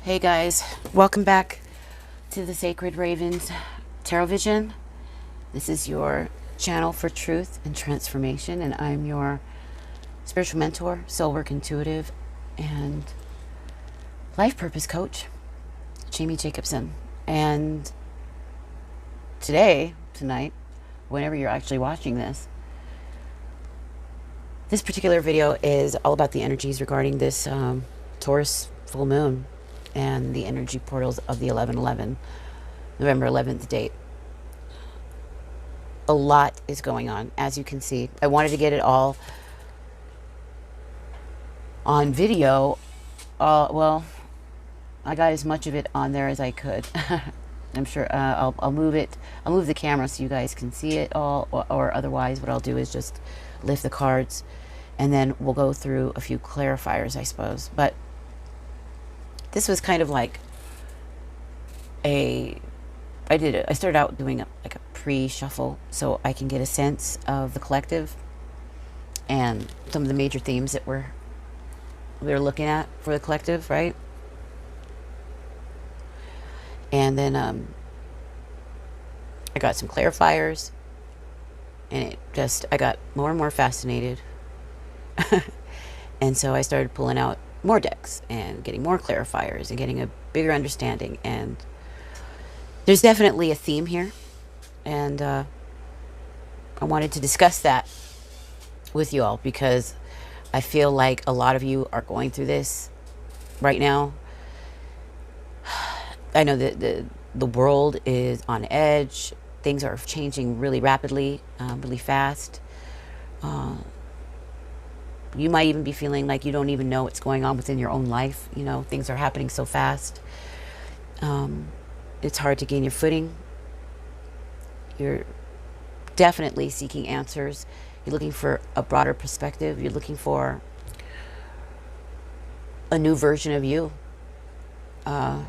Hey guys, welcome back to the Sacred Ravens Tarot Vision. This is your channel for truth and transformation, and I'm your spiritual mentor, soul work intuitive, and life purpose coach, Jamie Jacobson. And tonight, whenever you're actually watching this particular video is all about the energies regarding this Taurus full moon and the energy portals of the 11/11, November 11th date. A lot is going on, as you can see. I wanted to get it all on video. Well, I got as much of it on there as I could. I'm sure I'll move it. I'll move the camera so you guys can see it all, or otherwise what I'll do is just lift the cards and then we'll go through a few clarifiers, I suppose. But this was kind of like I started out doing like a pre-shuffle so I can get a sense of the collective and some of the major themes that we're looking at for the collective, right? And then I got some clarifiers, and I got more and more fascinated. And so I started pulling out more decks and getting more clarifiers and getting a bigger understanding. And there's definitely a theme here, and I wanted to discuss that with you all because I feel like a lot of you are going through this right now. I know that the world is on edge. Things are changing really rapidly, really fast. You might even be feeling like you don't even know what's going on within your own life. You know, things are happening so fast. It's hard to gain your footing. You're definitely seeking answers. You're looking for a broader perspective. You're looking for a new version of you. A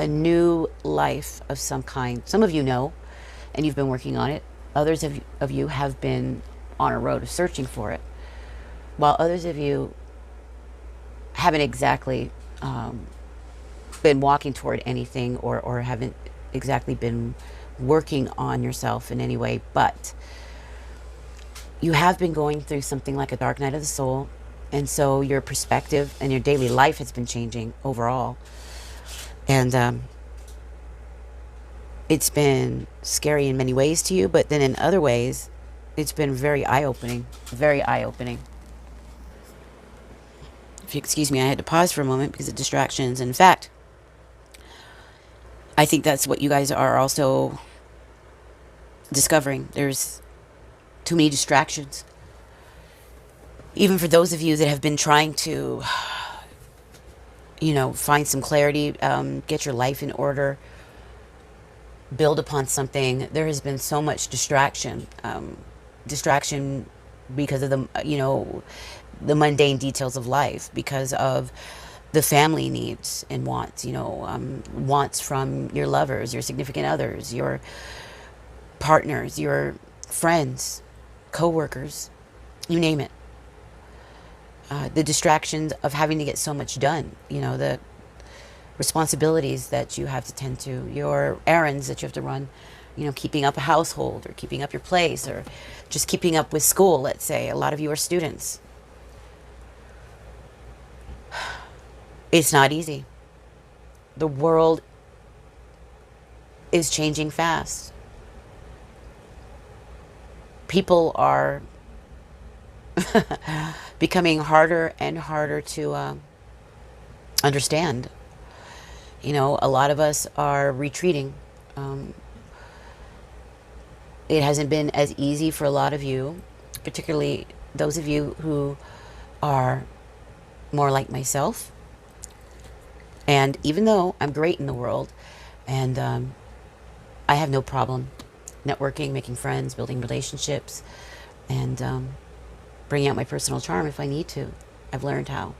new life of some kind. Some of you know, and you've been working on it. Others of you have been on a road of searching for it, while others of you haven't exactly been walking toward anything, or haven't exactly been working on yourself in any way, but you have been going through something like a dark night of the soul, and so your perspective and your daily life has been changing overall. And it's been scary in many ways to you, but then in other ways, it's been very eye-opening, very eye-opening. If you excuse me, I had to pause for a moment because of distractions. In fact, I think that's what you guys are also discovering. There's too many distractions. Even for those of you that have been trying to find some clarity, get your life in order, build upon something. There has been so much distraction. Distraction because of the mundane details of life, because of the family needs and wants, wants from your lovers, your significant others, your partners, your friends, co-workers, you name it. The distractions of having to get so much done, the responsibilities that you have to tend to, your errands that you have to run, keeping up a household, or keeping up your place, or just keeping up with school, let's say. A lot of you are students. It's not easy. The world is changing fast. People are becoming harder and harder to understand. A lot of us are retreating. It hasn't been as easy for a lot of you, particularly those of you who are more like myself. And even though I'm great in the world, and I have no problem networking, making friends, building relationships, and bringing out my personal charm if I need to. I've learned how,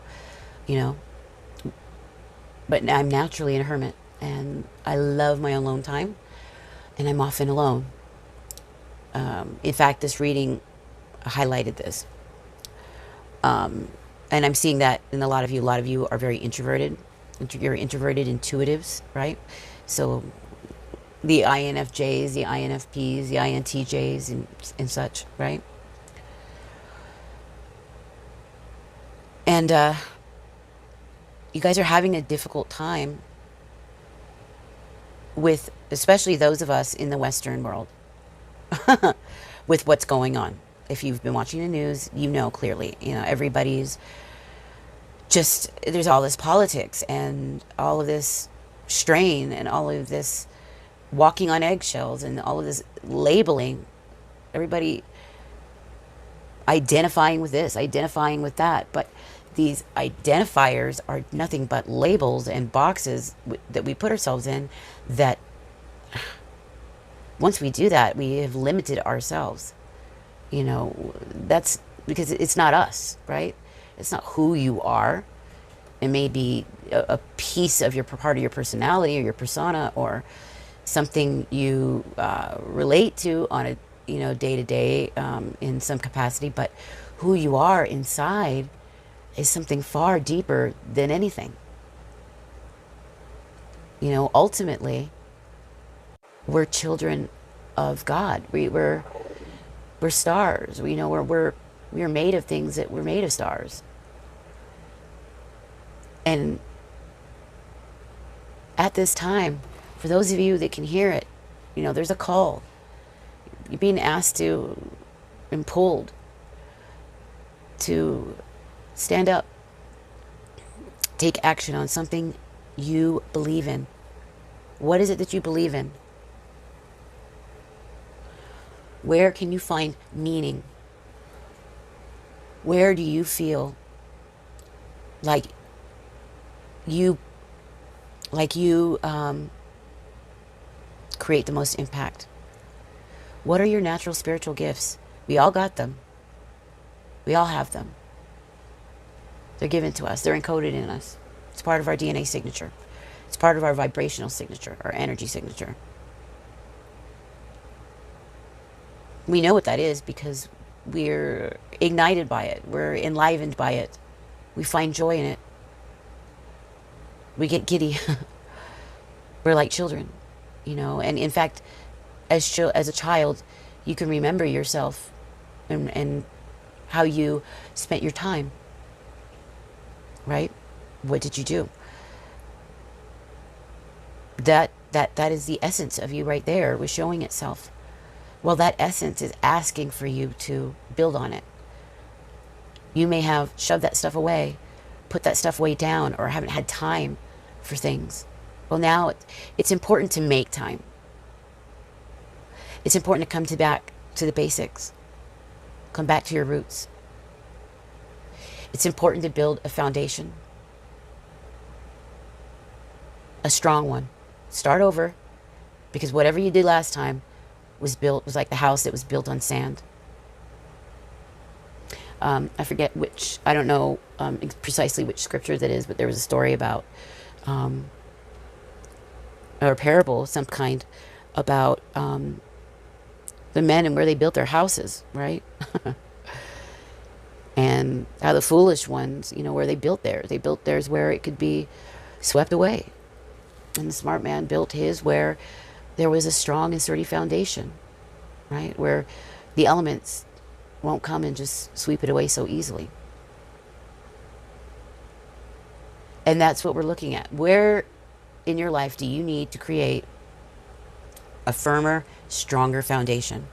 But I'm naturally a hermit, and I love my alone time, and I'm often alone. In fact, this reading highlighted this. And I'm seeing that in a lot of you. A lot of you are very introverted. You're introverted intuitives, right? So the INFJs, the INFPs, the INTJs, and such, right? And you guys are having a difficult time with, especially those of us in the Western world, with what's going on. If you've been watching the news, you know clearly, everybody's just, there's all this politics and all of this strain and all of this walking on eggshells and all of this labeling. Everybody identifying with this, identifying with that. But these identifiers are nothing but labels and boxes that we put ourselves in, that once we do that, we have limited ourselves. That's because it's not us, right? It's not who you are. It may be a piece of your part of your personality or your persona, or something you relate to on a day to day in some capacity. But who you are inside is something far deeper than anything. Ultimately, we're children of God. We're stars. We're made of things that we're made of stars. And at this time, for those of you that can hear it, there's a call. You're being asked to and pulled to stand up, take action on something you believe in. What is it that you believe in? Where can you find meaning? Where do you feel like you create the most impact? What are your natural spiritual gifts? We all got them. We all have them. They're given to us. They're encoded in us. It's part of our DNA signature. It's part of our vibrational signature, our energy signature. We know what that is because we're ignited by it. We're enlivened by it. We find joy in it. We get giddy. We're like children, And in fact, as a child, you can remember yourself and how you spent your time. Right? What did you do? That is the essence of you right there, was showing itself. Well, that essence is asking for you to build on it. You may have shoved that stuff away, put that stuff way down, or haven't had time for things. Well, now it's important to make time. It's important to come back to the basics. Come back to your roots. It's important to build a foundation. A strong one. Start over, because whatever you did last time was like the house that was built on sand. I forget I don't know precisely which scripture that is, but there was a story about, or a parable of some kind, about the men and where they built their houses, right? And how the foolish ones, where they built theirs where it could be swept away. And the smart man built his where there was a strong and sturdy foundation, right? Where the elements won't come and just sweep it away so easily. And that's what we're looking at. Where in your life do you need to create a firmer, stronger foundation?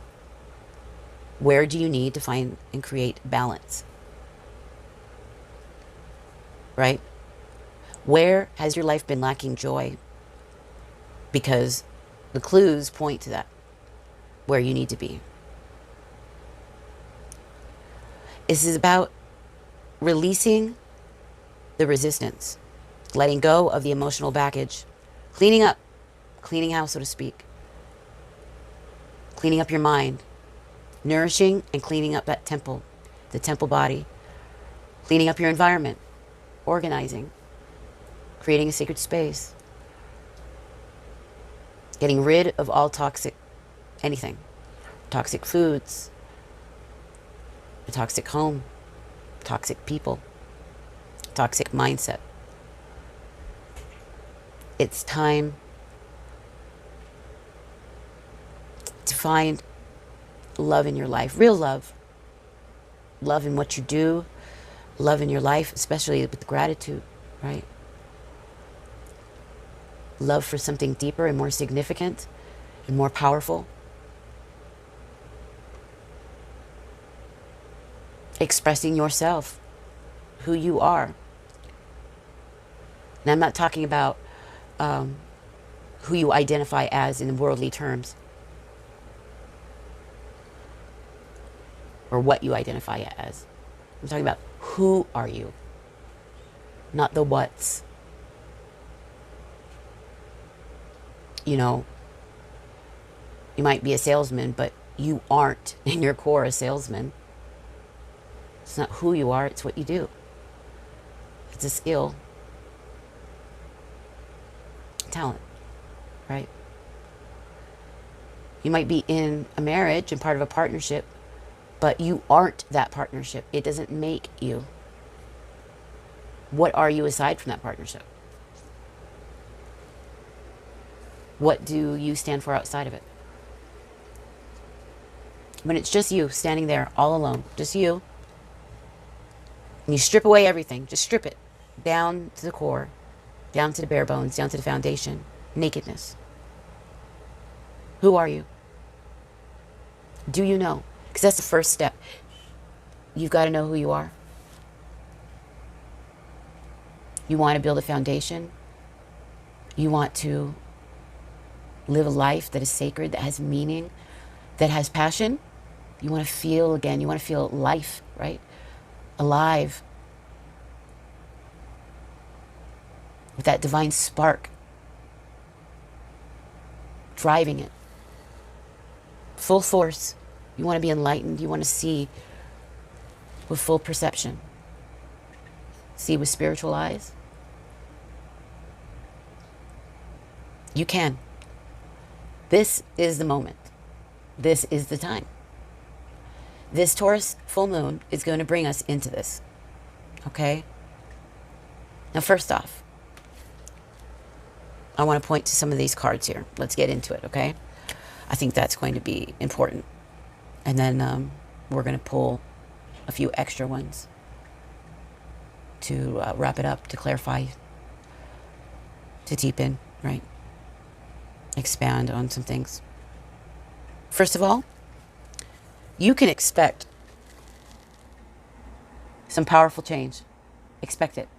Where do you need to find and create balance? Right? Where has your life been lacking joy? Because the clues point to that, where you need to be. This is about releasing the resistance, letting go of the emotional baggage, cleaning house, so to speak, cleaning up your mind, nourishing and cleaning up that temple, the temple body, cleaning up your environment, organizing, creating a sacred space, getting rid of all toxic anything, toxic foods, a toxic home, toxic people, toxic mindset. It's time to find love in your life, real love. Love in what you do, love in your life, especially with gratitude, right? Love for something deeper and more significant and more powerful. Expressing yourself, who you are. And I'm not talking about who you identify as in worldly terms, or what you identify as. I'm talking about who are you, not the what's. You know, you might be a salesman, but you aren't in your core a salesman. It's not who you are, it's what you do. It's a skill, talent, right? You might be in a marriage and part of a partnership, but you aren't that partnership. It doesn't make you. What are you aside from that partnership? What do you stand for outside of it? When it's just you standing there all alone, just you, and you strip away everything, just strip it down to the core, down to the bare bones, down to the foundation, nakedness. Who are you? Do you know? Because that's the first step. You've got to know who you are. You want to build a foundation. You want to live a life that is sacred, that has meaning, that has passion. You want to feel again. You want to feel life, right? Alive. With that divine spark driving it. Full force. You want to be enlightened. You want to see with full perception. See with spiritual eyes. You can. This is the moment. This is the time. This Taurus full moon is going to bring us into this. Okay? Now, first off, I want to point to some of these cards here. Let's get into it, okay? I think that's going to be important. And then we're going to pull a few extra ones to wrap it up, to clarify, to deepen, right? Expand on some things. First of all, you can expect some powerful change. Expect it.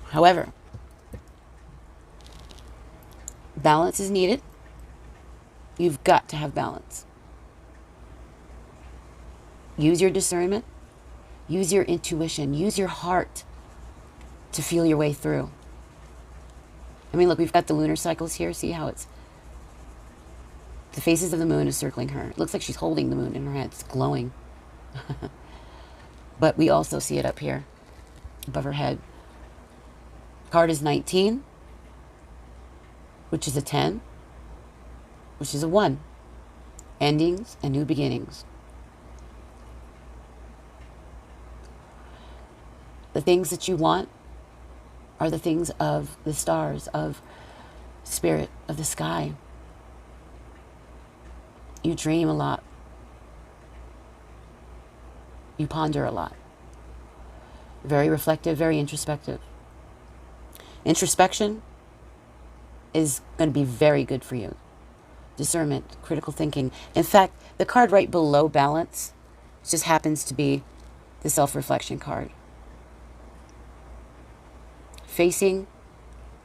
However, balance is needed. You've got to have balance. Use your discernment. Use your intuition. Use your heart to feel your way through. I mean, look, we've got the lunar cycles here. See how it's... The phases of the moon is circling her. It looks like she's holding the moon in her hand. It's glowing. But we also see it up here, above her head. Card is 19, which is a 10, which is a 1. Endings and new beginnings. The things that you want are the things of the stars, of spirit, of the sky. You dream a lot. You ponder a lot. Very reflective, very introspective. Introspection is going to be very good for you. Discernment, critical thinking. In fact, the card right below balance just happens to be the self-reflection card. Facing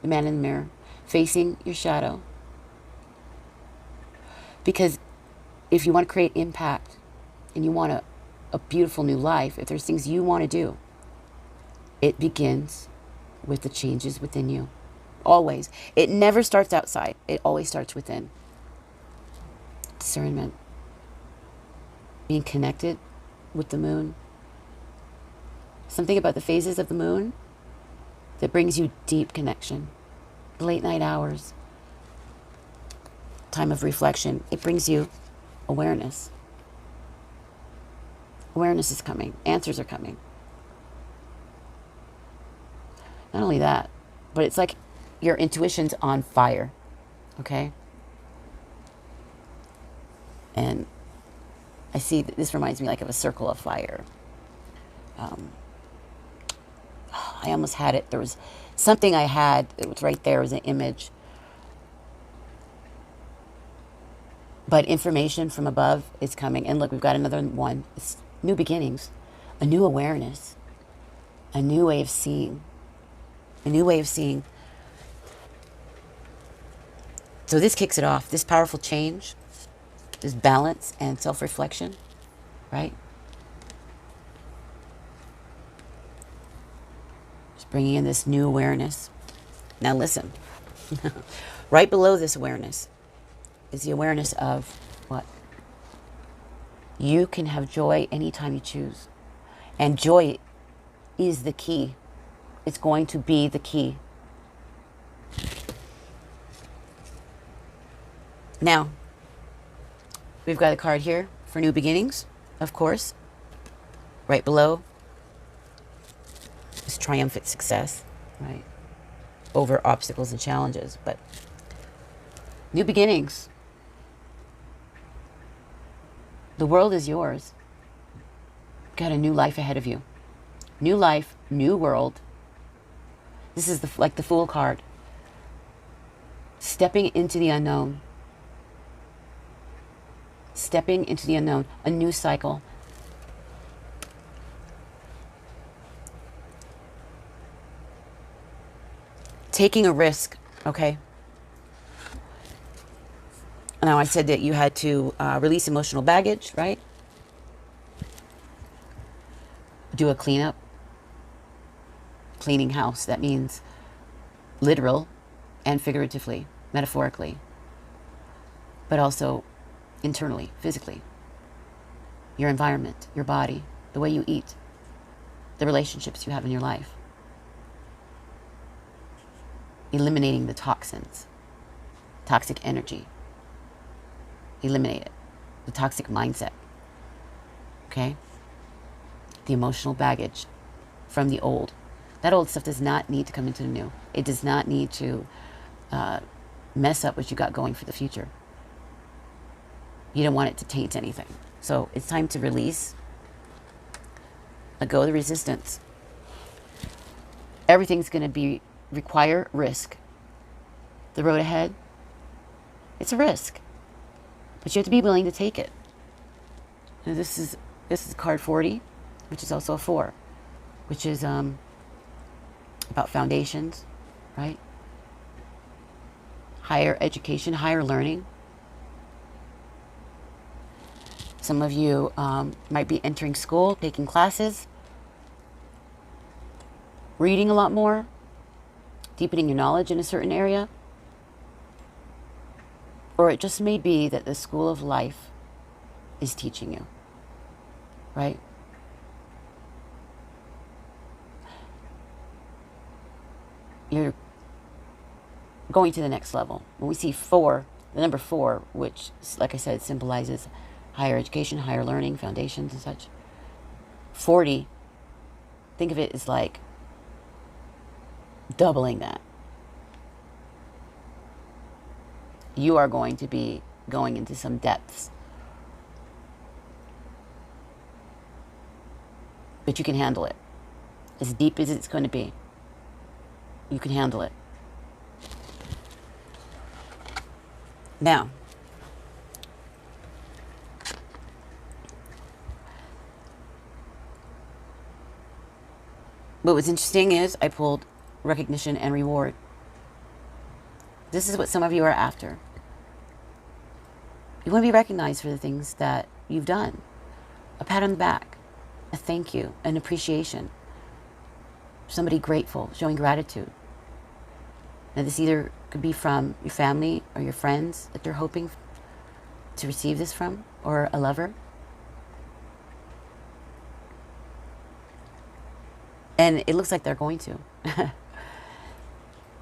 the man in the mirror. Facing your shadow. Because if you want to create impact and you want a beautiful new life, if there's things you want to do, it begins with the changes within you. Always. It never starts outside. It always starts within. Discernment. Being connected with the moon. Something about the phases of the moon that brings you deep connection. Late night hours. Time of reflection. It brings you awareness. Awareness is coming. Answers are coming. Not only that, but it's like your intuition's on fire. Okay? And I see that this reminds me like of a circle of fire. I almost had it. There was something I had. It was right there. It was an image. But information from above is coming. And look, we've got another one. It's new beginnings, a new awareness, a new way of seeing, a new way of seeing. So this kicks it off. This powerful change, this balance and self-reflection, right? Just bringing in this new awareness. Now listen, right below this awareness is the awareness of what? You can have joy anytime you choose. And joy is the key. It's going to be the key. Now, we've got a card here for new beginnings, of course. Right below is triumphant success, right? Over obstacles and challenges. But new beginnings. The world is yours. You've got a new life ahead of you. New life, new world. This is like the Fool card. Stepping into the unknown. Stepping into the unknown. A new cycle. Taking a risk, okay? Now, I said that you had to release emotional baggage, right? Do a cleanup. Cleaning house. That means literal and figuratively, metaphorically. But also internally, physically. Your environment, your body, the way you eat, the relationships you have in your life. Eliminating the toxins, toxic energy. Eliminate it. The toxic mindset. Okay? The emotional baggage from the old. That old stuff does not need to come into the new. It does not need to mess up what you got going for the future. You don't want it to taint anything. So it's time to release. Let go of the resistance. Everything's going to require risk. The road ahead, it's a risk. But you have to be willing to take it. And this is card 40, which is also a 4, which is about foundations, right? Higher education, higher learning. Some of you might be entering school, taking classes, reading a lot more, deepening your knowledge in a certain area. Or it just may be that the school of life is teaching you, right? You're going to the next level. When we see 4, the number 4, which, like I said, symbolizes higher education, higher learning, foundations and such. 40, think of it as like doubling that. You are going to be going into some depths. But you can handle it. As deep as it's going to be, you can handle it. Now, what was interesting is I pulled recognition and reward. This is what some of you are after. You want to be recognized for the things that you've done. A pat on the back, a thank you, an appreciation. Somebody grateful, showing gratitude. Now this either could be from your family or your friends that they're hoping to receive this from, or a lover. And it looks like they're going to.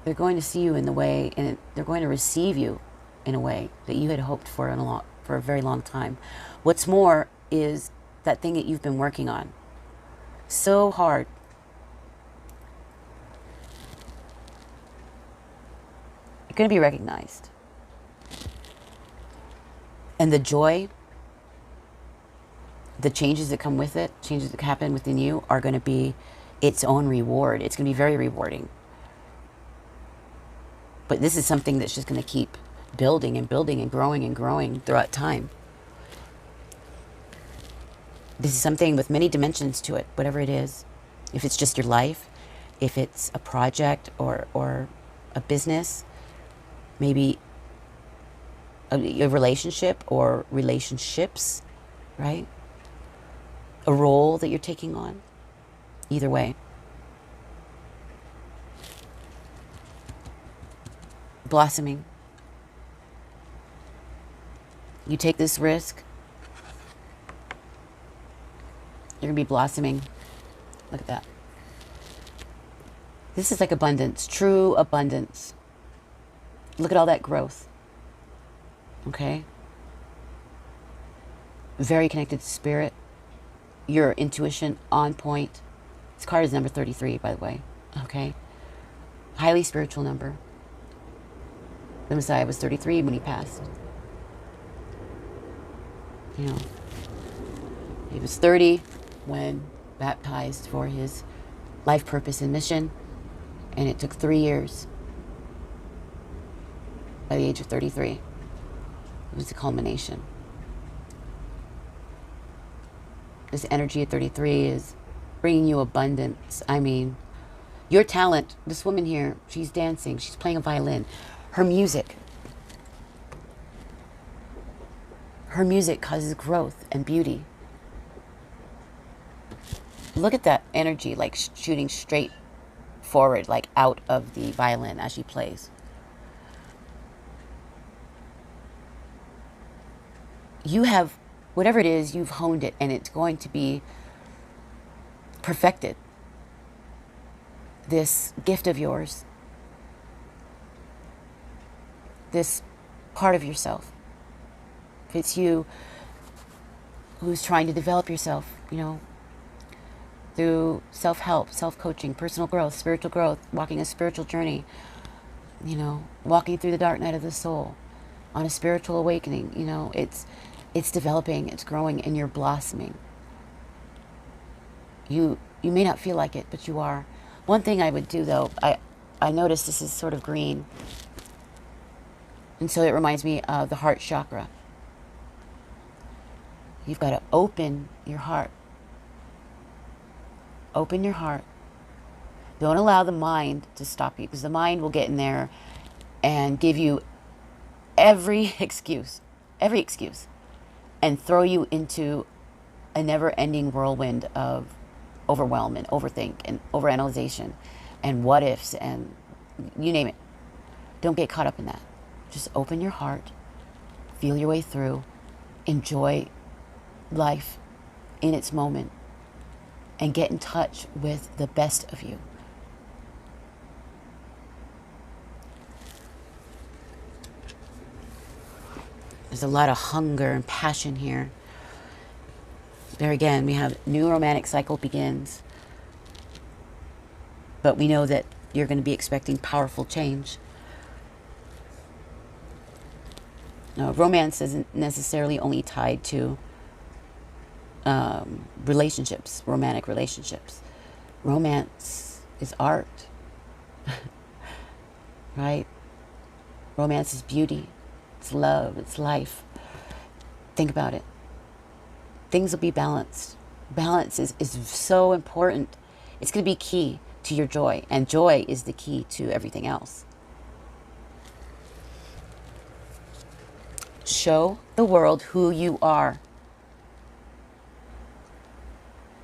They're going to see you in the way, and they're going to receive you in a way that you had hoped for for a very long time. What's more is that thing that you've been working on so hard. going to be recognized. And the joy, the changes that come with it, changes that happen within you, are going to be its own reward. It's going to be very rewarding. But this is something that's just going to keep building and building and growing throughout time. This is something with many dimensions to it, whatever it is. If it's just your life, if it's a project or a business, maybe a relationship or relationships, right? A role that you're taking on. Either way. Blossoming. You take this risk, you're going to be blossoming. Look at that. This is like abundance, true abundance. Look at all that growth. Okay? Very connected to spirit. Your intuition on point. This card is number 33, by the way. Okay? Highly spiritual number. The Messiah was 33 when he passed. You know, he was 30 when baptized for his life purpose and mission, and it took 3 years. By the age of 33, it was the culmination. This energy at 33 is bringing you abundance. I mean, your talent, this woman here, she's dancing, she's playing a violin. Her music causes growth and beauty. Look at that energy, like shooting straight forward, like out of the violin as she plays. You have, whatever it is, you've honed it, and it's going to be perfected. This gift of yours, this part of yourself. If it's you who's trying to develop yourself, you know, through self-help, self-coaching, personal growth, spiritual growth, walking a spiritual journey, you know, walking through the dark night of the soul, on a spiritual awakening, you know, it's developing, it's growing, and you're blossoming. You may not feel like it, but you are. One thing I would do, though, I noticed this is sort of green, and so it reminds me of the heart chakra. You've got to open your heart. Open your heart. Don't allow the mind to stop you, because the mind will get in there and give you every excuse, and throw you into a never-ending whirlwind of overwhelm and overthink and overanalyzation and what ifs and you name it. Don't get caught up in that. Just open your heart, feel your way through, enjoy life in its moment, and get in touch with the best of you. There's a lot of hunger and passion here. There again, we have new romantic cycle begins. But we know that you're going to be expecting powerful change. Now, romance isn't necessarily only tied to relationships, romantic relationships. Romance is art, right? Romance is beauty, it's love, it's life. Think about it. Things will be balanced. Balance is so important. It's going to be key to your joy, and joy is the key to everything else. Show the world who you are.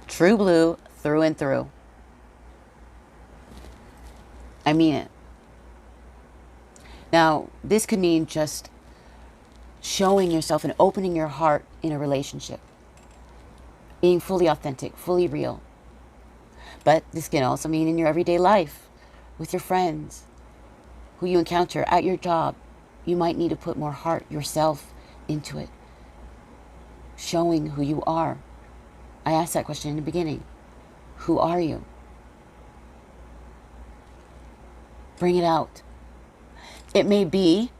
True blue through and through. I mean it. Now, this could mean just showing yourself and opening your heart in a relationship. Being fully authentic, fully real. But this can also mean in your everyday life, with your friends, who you encounter at your job. You might need to put more heart, yourself, into it. Showing who you are. I asked that question in the beginning. Who are you? Bring it out. It may be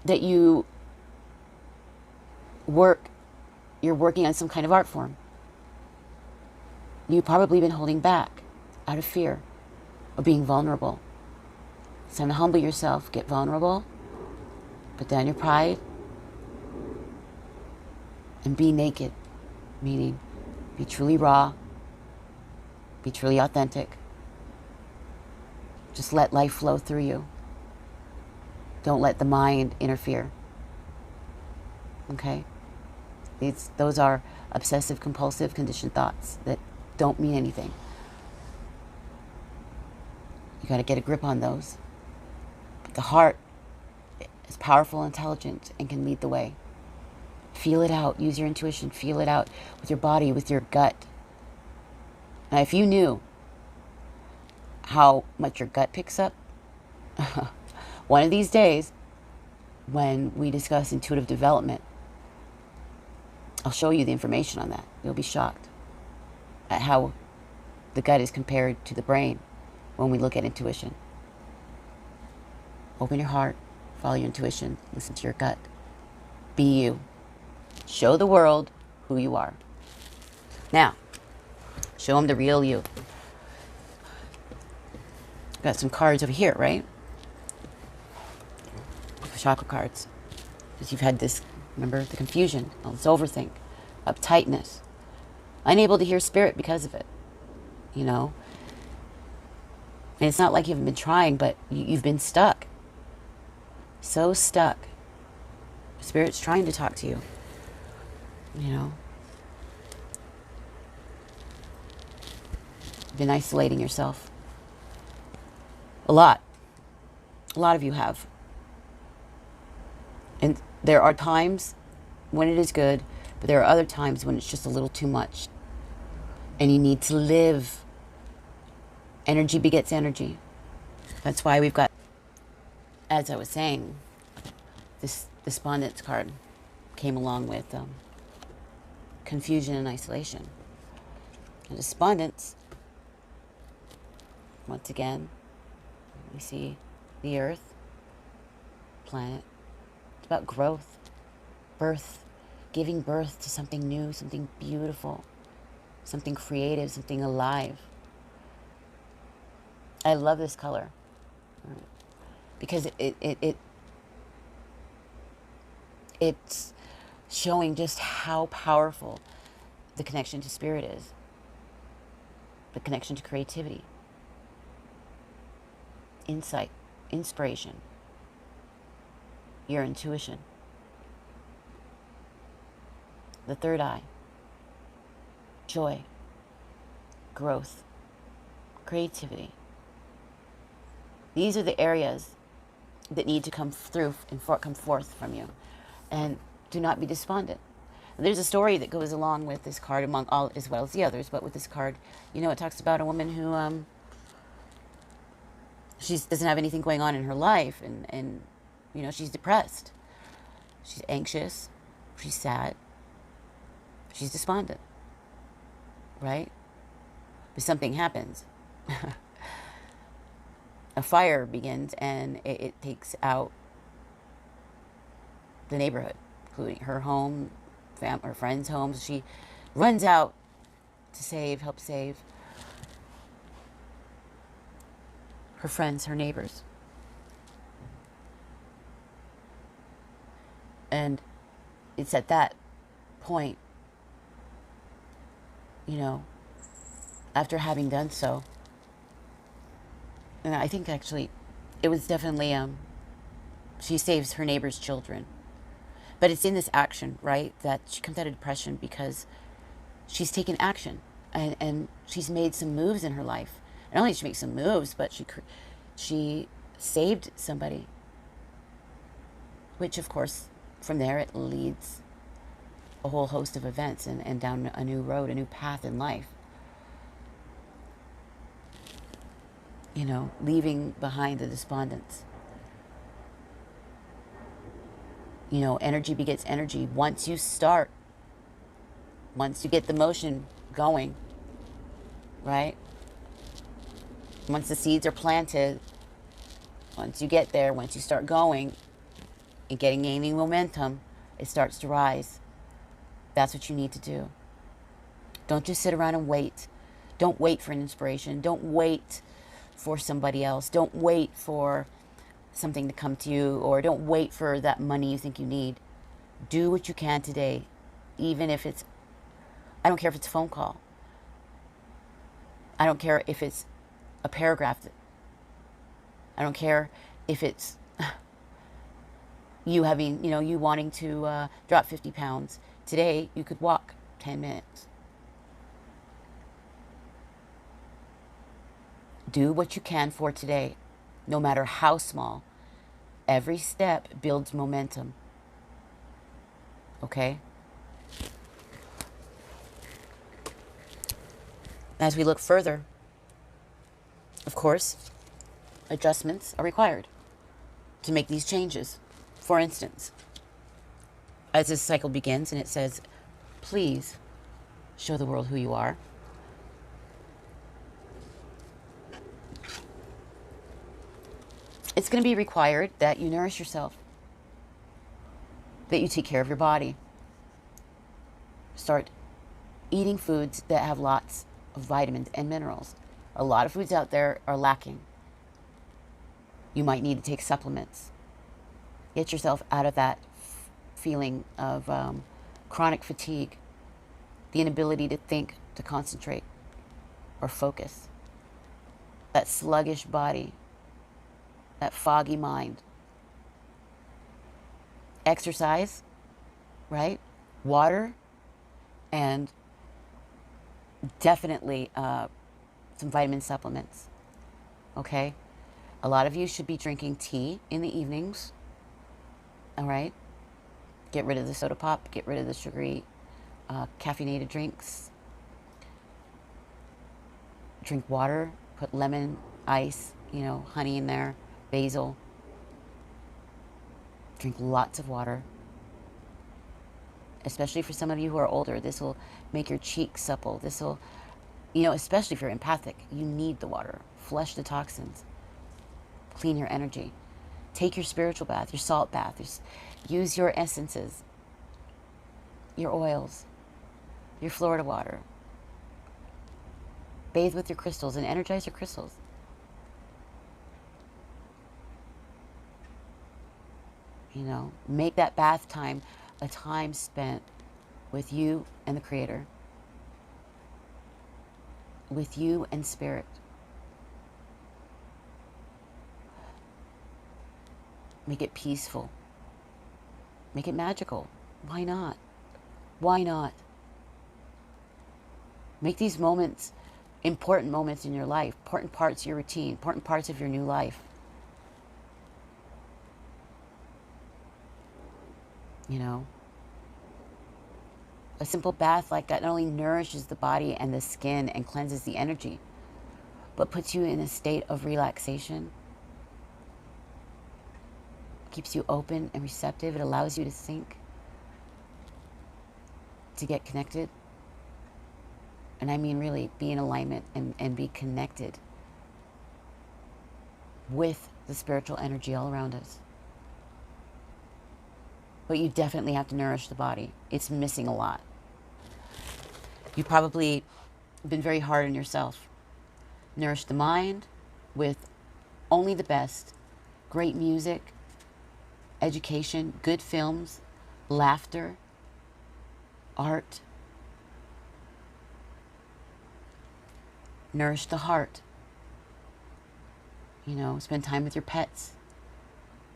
that you're working on some kind of art form. You've probably been holding back out of fear of being vulnerable. It's time to humble yourself, get vulnerable, put down your pride, and be naked, meaning be truly raw, be truly authentic. Just let life flow through you. Don't let the mind interfere. Okay? Those are obsessive compulsive conditioned thoughts that don't mean anything. You got to get a grip on those. But the heart is powerful, intelligent, and can lead the way. Feel it out. Use your intuition. Feel it out with your body, with your gut. Now, if you knew how much your gut picks up, one of these days, when we discuss intuitive development, I'll show you the information on that. You'll be shocked at how the gut is compared to the brain when we look at intuition. Open your heart, follow your intuition, listen to your gut. Be you. Show the world who you are. Now, show them the real you. Got some cards over here, right? Chakra cards. Because you've had this, remember, the confusion, all this overthink, uptightness, unable to hear spirit because of it, you know? And it's not like you haven't been trying, but you've been stuck. So stuck. Spirit's trying to talk to you, you know? You've been isolating yourself. A lot. A lot of you have. And there are times when it is good, but there are other times when it's just a little too much. And you need to live. Energy begets energy. That's why we've got, as I was saying, this despondence card came along with confusion and isolation. And despondence, once again, we see the earth, planet. It's about growth, birth, giving birth to something new, something beautiful, something creative, something alive. I love this color because it's showing just how powerful the connection to spirit is, the connection to creativity, insight, inspiration, your intuition, the third eye, joy, growth, creativity. These are the areas that need to come through and come forth from you. And do not be despondent. There's a story that goes along with this card, among all as well as the others, but with this card, you know, it talks about a woman who she doesn't have anything going on in her life, and you know, she's depressed, she's anxious, she's sad, she's despondent, right? But something happens. A fire begins, and it takes out the neighborhood, including her home, her friends' homes. She runs out to help save her friends, her neighbors. And it's at that point, you know, after having done so, and I think actually it was definitely, she saves her neighbor's children. But it's in this action, right, that she comes out of depression because she's taken action and she's made some moves in her life. Not only did she make some moves, but she saved somebody. Which, of course, from there it leads a whole host of events and down a new road, a new path in life. You know, leaving behind the despondence. You know, energy begets energy. Once you start, once you get the motion going, right? Once the seeds are planted, Once you get there, once you start going and gaining momentum, it starts to rise. That's what you need to do. Don't just sit around and wait. Don't wait for an inspiration. Don't wait for somebody else. Don't wait for something to come to you, or don't wait for that money you think you need. Do what you can today, even if it's, I don't care if it's a phone call. I don't care if it's a paragraph. I don't care if it's you having, you wanting to drop 50 pounds. Today, you could walk 10 minutes. Do what you can for today, no matter how small. Every step builds momentum. Okay? As we look further, of course, adjustments are required to make these changes. For instance, as this cycle begins and it says, please show the world who you are. It's going to be required that you nourish yourself, that you take care of your body. Start eating foods that have lots of vitamins and minerals. A lot of foods out there are lacking. You might need to take supplements. Get yourself out of that feeling of chronic fatigue, the inability to think, to concentrate, or focus. That sluggish body, that foggy mind. Exercise, right? Water, and definitely some vitamin supplements. Okay? A lot of you should be drinking tea in the evenings. All right? Get rid of the soda pop. Get rid of the sugary, caffeinated drinks. Drink water. Put lemon, ice, honey in there. Basil. Drink lots of water. Especially for some of you who are older, this will make your cheeks supple. This will, especially if you're empathic, you need the water. Flush the toxins. Clean your energy. Take your spiritual bath, your salt bath. Use your essences, your oils, your Florida water. Bathe with your crystals and energize your crystals. Make that bath time a time spent with you and the Creator, with you and Spirit. Make it peaceful. Make it magical. Why not? Why not? Make these moments important moments in your life, important parts of your routine, important parts of your new life. A simple bath like that not only nourishes the body and the skin and cleanses the energy, but puts you in a state of relaxation. Keeps you open and receptive. It allows you to think, to get connected. And I mean really be in alignment and be connected with the spiritual energy all around us. But you definitely have to nourish the body. It's missing a lot. You've probably been very hard on yourself. Nourish the mind with only the best. Great music, education, good films, laughter, art. Nourish the heart. Spend time with your pets.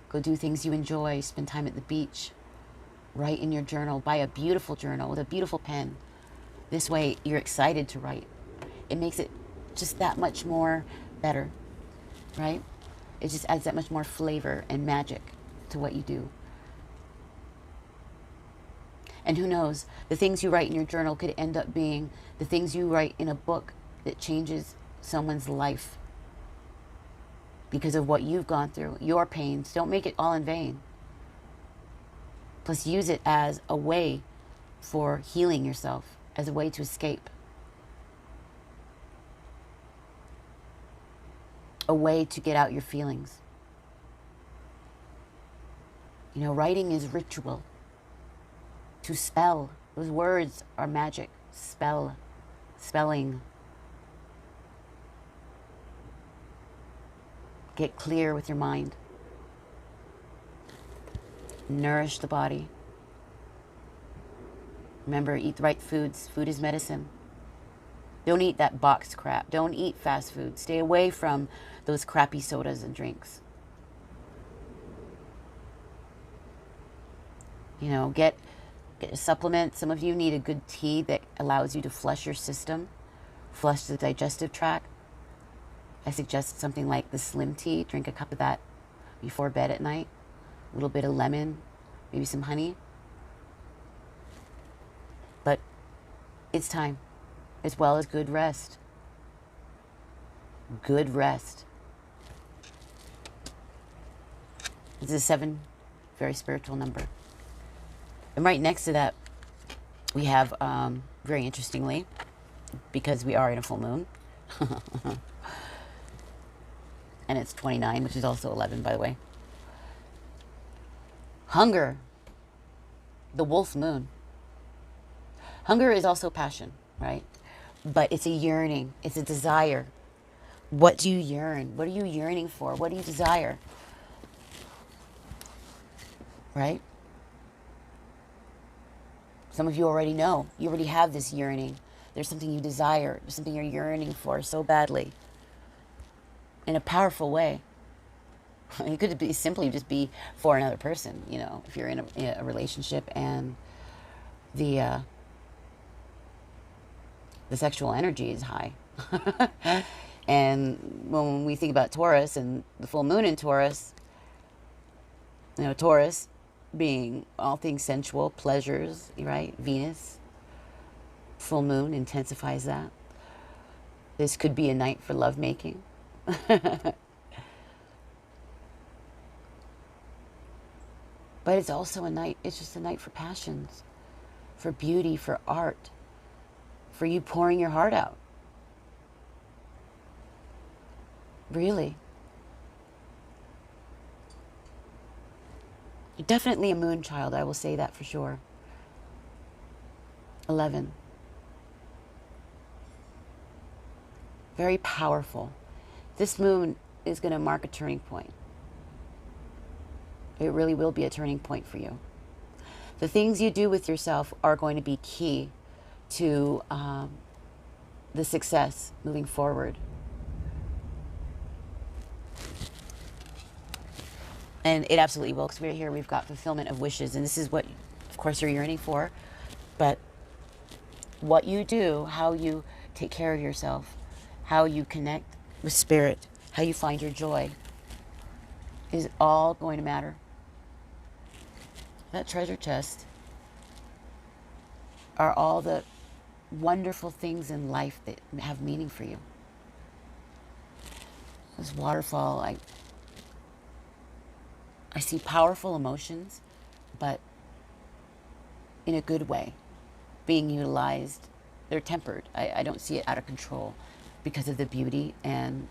Go do things you enjoy. Spend time at the beach. Write in your journal. Buy a beautiful journal with a beautiful pen. This way you're excited to write. It makes it just that much more better, right? It just adds that much more flavor and magic to what you do. And who knows, the things you write in your journal could end up being the things you write in a book that changes someone's life because of what you've gone through, your pains. Don't make it all in vain. Plus, use it as a way for healing yourself, as a way to escape. A way to get out your feelings. You know, writing is ritual. To spell, those words are magic. Spell, spelling. Get clear with your mind. Nourish the body. Remember, eat the right foods. Food is medicine. Don't eat that boxed crap. Don't eat fast food. Stay away from those crappy sodas and drinks. You know, get a supplement. Some of you need a good tea that allows you to flush your system, flush the digestive tract. I suggest something like the slim tea. Drink a cup of that before bed at night. A little bit of lemon, maybe some honey. But it's time, as well as good rest. Good rest. This is a 7, very spiritual number. And right next to that, we have, very interestingly, because we are in a full moon, and it's 29, which is also 11, by the way. Hunger, the wolf moon. Hunger is also passion, right? But it's a yearning. It's a desire. What do you yearn? What are you yearning for? What do you desire? Right? Some of you already know. You already have this yearning. There's something you desire. There's something you're yearning for so badly. In a powerful way. It could be simply just be for another person, you know, if you're in a relationship and the sexual energy is high. And when we think about Taurus and the full moon in Taurus, you know, Taurus being all things sensual, pleasures, right? Venus, full moon intensifies that. This could be a night for lovemaking. But it's also a night, it's just a night for passions, for beauty, for art, for you pouring your heart out. Really. You're definitely a moon child, I will say that for sure. 11. Very powerful. This moon is going to mark a turning point. It really will be a turning point for you. The things you do with yourself are going to be key to the success moving forward. And it absolutely will, because we're here, we've got fulfillment of wishes, and this is what, of course, you're yearning for. But what you do, how you take care of yourself, how you connect with spirit, how you find your joy, is all going to matter. That treasure chest are all the wonderful things in life that have meaning for you. This waterfall, I see powerful emotions, but in a good way, being utilized. They're tempered. I don't see it out of control because of the beauty and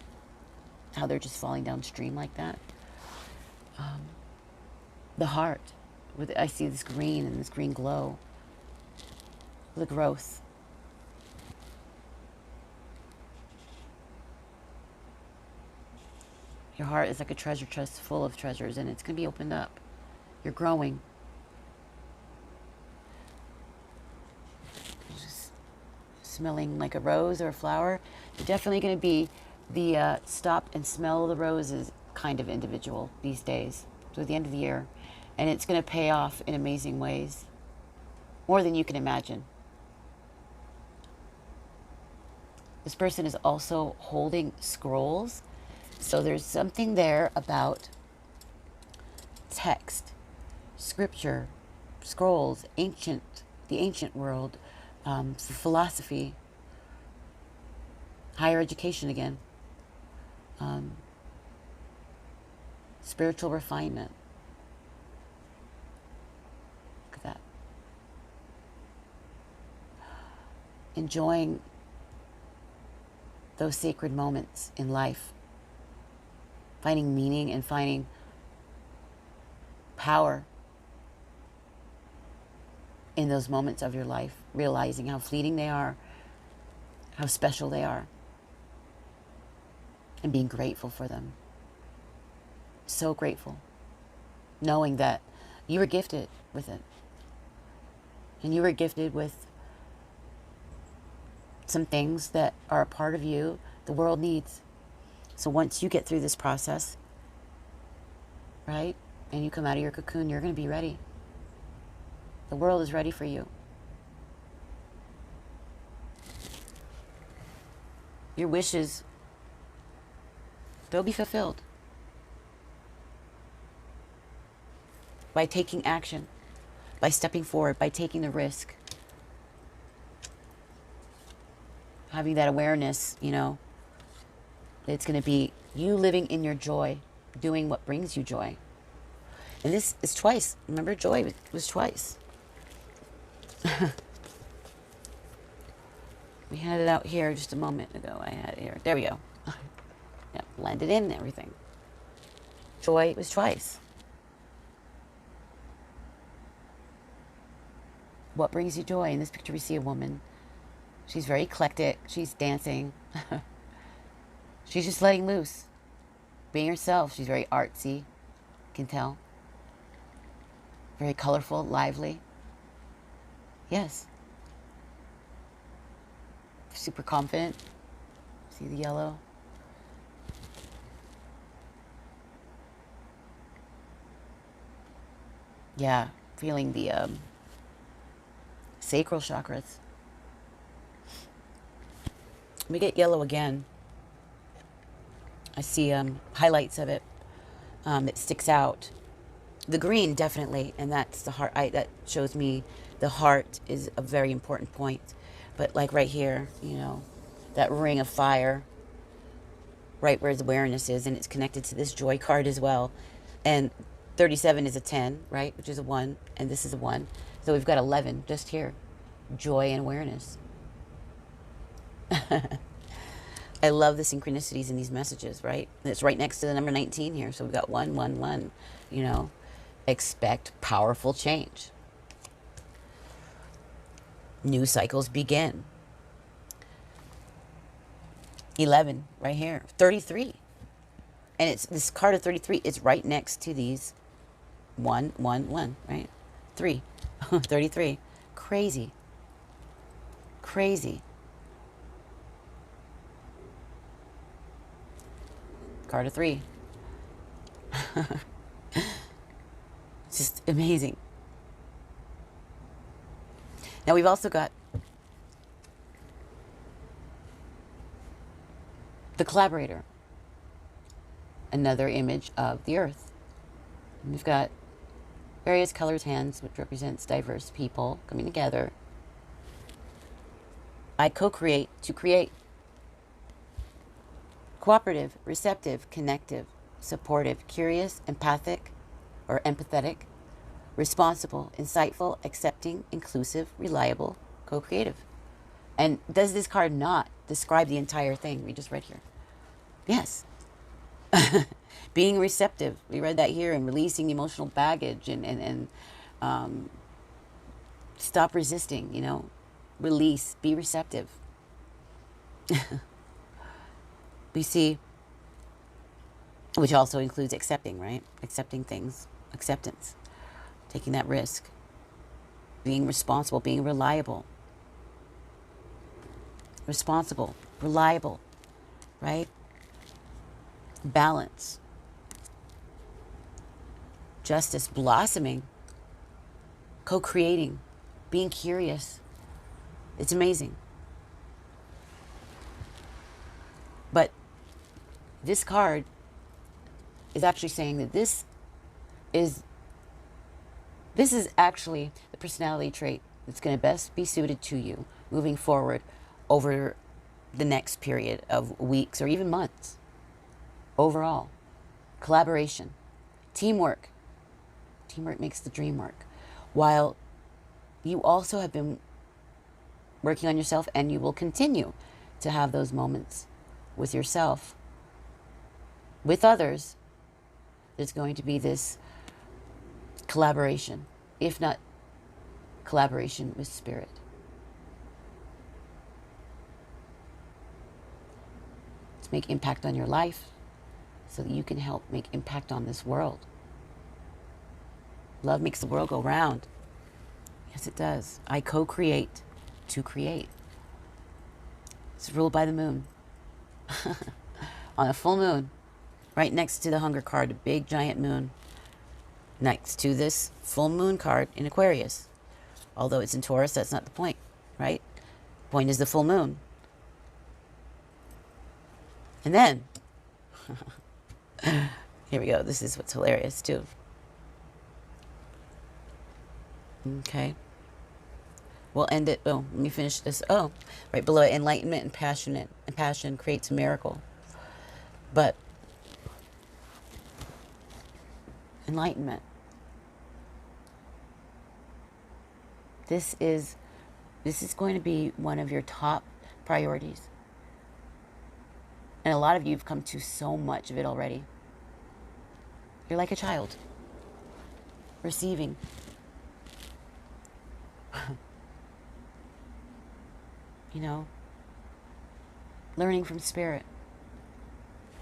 how they're just falling downstream like that. The heart, I see this green and this green glow. The growth. Your heart is like a treasure chest full of treasures, and it's going to be opened up. You're growing. You're just smelling like a rose or a flower. You're definitely going to be the stop and smell the roses kind of individual these days. So at the end of the year. And it's going to pay off in amazing ways. More than you can imagine. This person is also holding scrolls. So there's something there about text, scripture, scrolls, the ancient world, philosophy, higher education again, spiritual refinement. Look at that. Enjoying those sacred moments in life. Finding meaning and finding power in those moments of your life, realizing how fleeting they are, how special they are, and being grateful for them. So grateful. Knowing that you were gifted with it. And you were gifted with some things that are a part of you the world needs. So once you get through this process, right, and you come out of your cocoon, you're going to be ready. The world is ready for you. Your wishes, they'll be fulfilled by taking action, by stepping forward, by taking the risk, having that awareness, you know, it's going to be you living in your joy, doing what brings you joy. And this is twice. Remember, joy was twice. We had it out here just a moment ago. I had it here. There we go. Yeah, blended in and everything. Joy was twice. What brings you joy? In this picture, we see a woman. She's very eclectic. She's dancing. She's just letting loose, being herself. She's very artsy, you can tell. Very colorful, lively. Yes. Super confident. See the yellow? Yeah, feeling the sacral chakras. We get yellow again. I see highlights of it that sticks out. The green, definitely, and that's the heart. That shows me the heart is a very important point. But like right here, you know, that ring of fire, right where the awareness is, and it's connected to this joy card as well. And 37 is a 10, right, which is a 1, and this is a 1. So we've got 11 just here. Joy and awareness. I love the synchronicities in these messages, right? And it's right next to the number 19 here. So we've got 1, 1, 1, you know. Expect powerful change. New cycles begin. 11 right here. 33. And it's this card of 33 is right next to these 1, 1, 1, right? 3. 33. Crazy. Crazy. Card of 3. It's just amazing. Now we've also got the collaborator. Another image of the earth. And we've got various colored hands, which represents diverse people coming together. I co-create to create. Cooperative, receptive, connective, supportive, curious, empathic or empathetic, responsible, insightful, accepting, inclusive, reliable, co-creative. And does this card not describe the entire thing we just read here? Yes. Being receptive, we read that here, and releasing emotional baggage and stop resisting, you know, release, be receptive. We see, which also includes accepting, right? Accepting things, acceptance, taking that risk, being responsible, being reliable. Responsible, reliable, right? Balance, justice, blossoming, co-creating, being curious. It's amazing. But this card is actually saying that this is actually the personality trait that's going to best be suited to you moving forward over the next period of weeks or even months. Overall, collaboration, teamwork. Teamwork makes the dream work. While you also have been working on yourself, and you will continue to have those moments with yourself, with others, there's going to be this collaboration, if not collaboration with spirit. To make impact on your life so that you can help make impact on this world. Love makes the world go round. Yes, it does. I co-create to create. It's ruled by the moon. On a full moon, right next to the hunger card, a big giant moon, next to this full moon card in Aquarius. Although it's in Taurus, that's not the point, right? Point is the full moon. And then, here we go. This is what's hilarious too. Okay. We'll end it. Oh, let me finish this. Oh, right below it, enlightenment and passion creates a miracle. But enlightenment. This is going to be one of your top priorities. And a lot of you have come to so much of it already. You're like a child, receiving. You know, learning from spirit.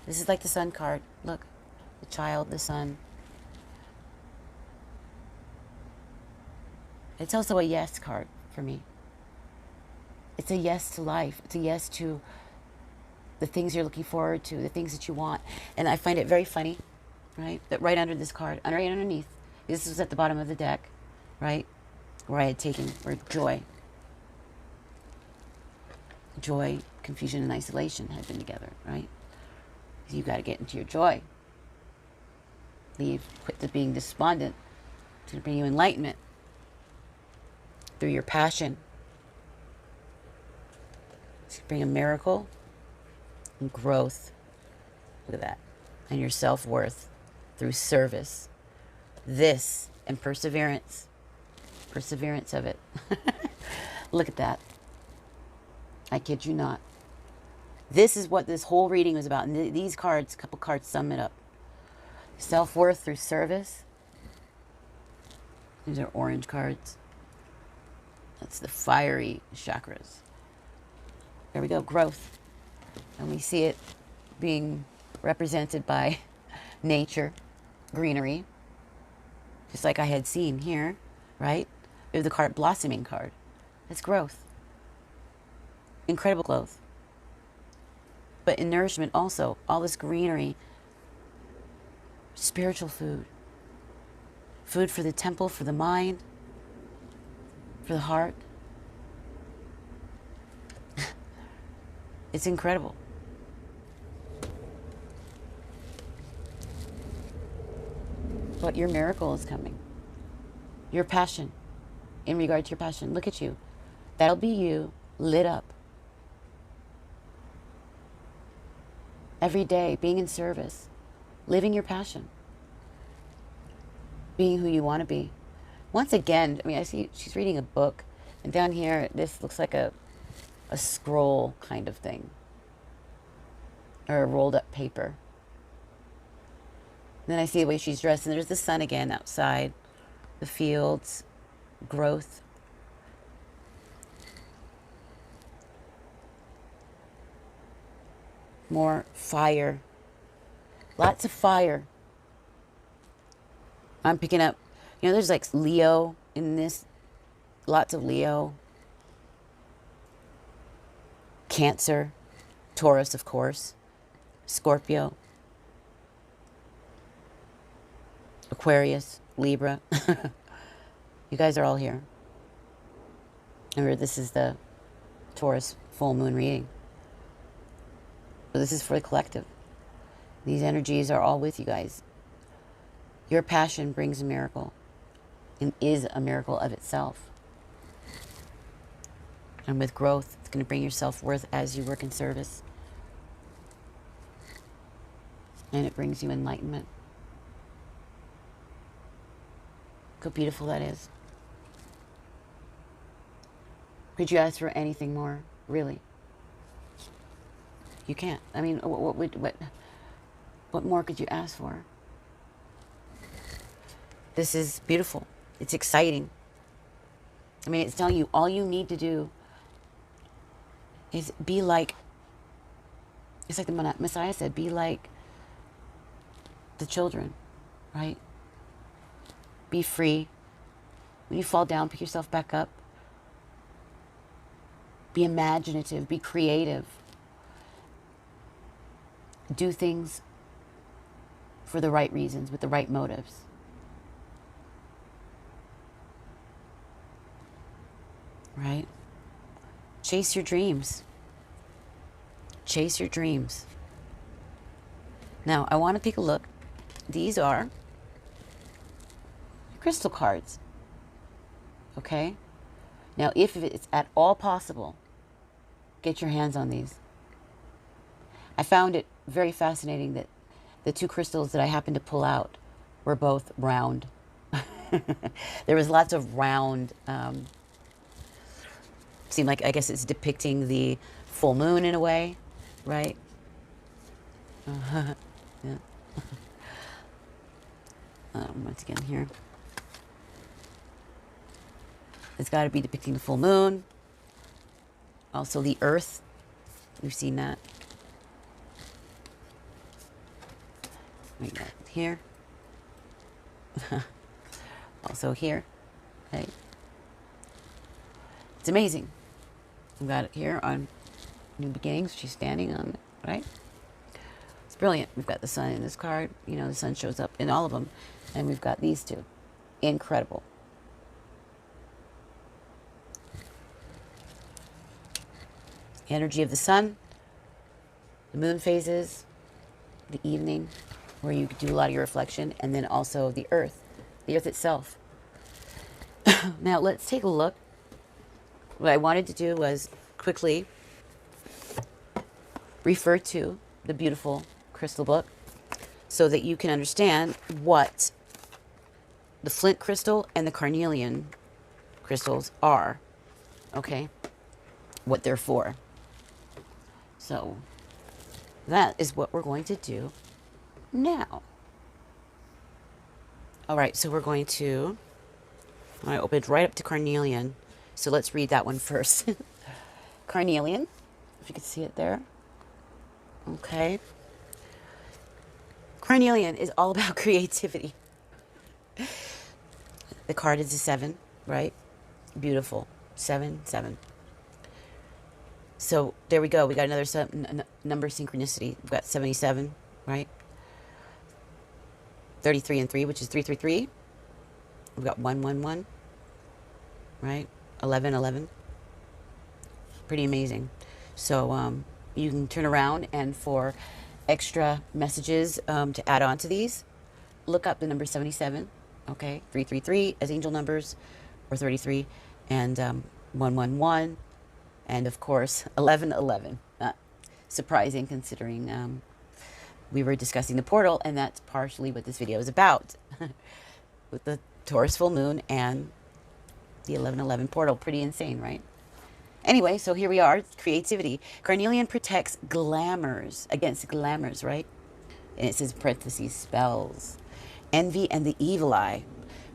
This is like the sun card. Look, the child, the sun. It's also a yes card for me. It's a yes to life. It's a yes to the things you're looking forward to, the things that you want. And I find it very funny, right, that right under this card, right underneath, this was at the bottom of the deck, right, where I had taken, where joy, confusion, and isolation had been together, right? You got to get into your joy. Quit the being despondent to bring you enlightenment through your passion. To bring a miracle and growth. Look at that. And your self-worth through service. This and perseverance. Perseverance of it. Look at that. I kid you not. This is what this whole reading was about. And these cards, a couple cards sum it up. Self-worth through service. These are orange cards. That's the fiery chakras. There we go, growth. And we see it being represented by nature, greenery. Just like I had seen here, right? We have the card, blossoming card. It's growth. Incredible growth. But in nourishment also, all this greenery, spiritual food. Food for the temple, for the mind, for the heart. It's incredible. But your miracle is coming. Your passion, in regard to your passion. Look at you. That'll be you lit up. Every day, being in service, living your passion, being who you want to be. Once again, I mean, I see she's reading a book, and down here, this looks like a scroll kind of thing, or a rolled up paper. And then I see the way she's dressed, and there's the sun again outside, the fields, growth. More fire. Lots of fire. I'm picking up, there's like Leo in this. Lots of Leo. Cancer. Taurus, of course. Scorpio. Aquarius. Libra. You guys are all here. Remember, this is the Taurus full moon reading. So this is for the collective. These energies are all with you guys. Your passion brings a miracle and is a miracle of itself. And with growth, it's going to bring your self-worth as you work in service. And it brings you enlightenment. Look how beautiful that is. Could you ask for anything more? Really? You can't. I mean, what more could you ask for? This is beautiful. It's exciting. I mean, it's telling you all you need to do is be like, it's like the Messiah said, be like the children, right? Be free. When you fall down, pick yourself back up. Be imaginative, be creative. Do things for the right reasons, with the right motives. Right? Chase your dreams. Chase your dreams. Now, I want to take a look. These are crystal cards. Okay? Now, if it's at all possible, get your hands on these. I found it very fascinating that the two crystals that I happened to pull out were both round. There was lots of round, seemed like, I guess it's depicting the full moon in a way, right? Yeah. Once again here. It's got to be depicting the full moon. Also the earth. We've seen that. Right here. Also here. Okay. It's amazing. We've got it here on New Beginnings. She's standing on it, right? It's brilliant. We've got the sun in this card. You know, the sun shows up in all of them. And we've got these two. Incredible. Energy of the sun, the moon phases, the evening, where you do a lot of your reflection, and then also the earth itself. Now, let's take a look. What I wanted to do was quickly refer to the beautiful crystal book so that you can understand what the flint crystal and the carnelian crystals are, okay? What they're for. So that is what we're going to do now. All right, so we're going to, I opened right up to carnelian. So let's read that one first. Carnelian, if you can see it there. Okay. Carnelian is all about creativity. The card is a 7, right? Beautiful. 7, 7. So there we go. We got another number synchronicity. We've got 77, right? 33 and 3, which is 333. We've got 111, right? 11, 11. Pretty amazing. So you can turn around, and for extra messages to add on to these, look up the number 77, okay? 333 as angel numbers, or 33, and 111. And of course, 1111. Not surprising considering we were discussing the portal, and that's partially what this video is about. With the Taurus full moon and the 1111 portal. Pretty insane, right? Anyway, so here we are. Creativity. Carnelian protects glamours, against glamours, right? And it says in parentheses, spells. Envy and the evil eye,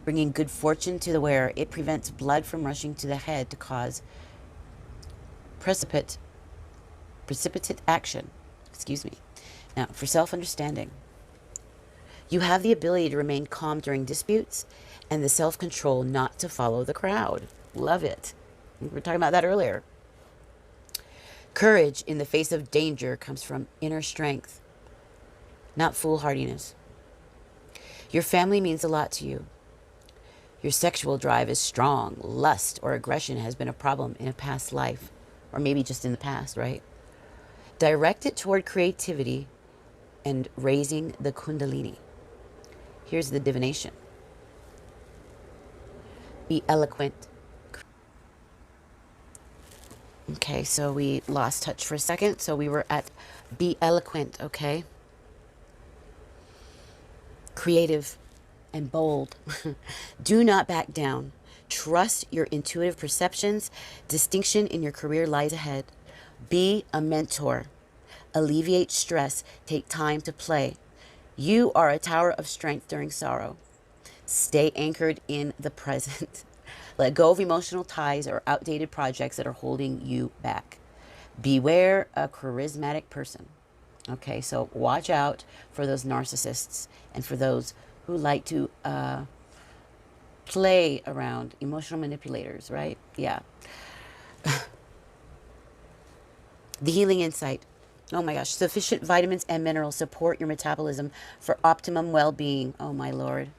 bringing good fortune to the wearer. It prevents blood from rushing to the head to cause precipitate action. Excuse me. Now, for self-understanding, you have the ability to remain calm during disputes and the self-control not to follow the crowd. Love it. We were talking about that earlier. Courage in the face of danger comes from inner strength, not foolhardiness. Your family means a lot to you. Your sexual drive is strong. Lust or aggression has been a problem in a past life. Or maybe just in the past, right? Direct it toward creativity and raising the kundalini. Here's the divination. Be eloquent. Okay, so we lost touch for a second. So we were at be eloquent, okay? Creative and bold. Do not back down. Trust your intuitive perceptions. Distinction in your career lies ahead. Be a mentor. Alleviate stress. Take time to play. You are a tower of strength during sorrow. Stay anchored in the present. Let go of emotional ties or outdated projects that are holding you back. Beware a charismatic person. Okay, so watch out for those narcissists and for those who like to play around, emotional manipulators, right? Yeah. The healing insight. Oh my gosh. Sufficient vitamins and minerals support your metabolism for optimum well-being. Oh my Lord.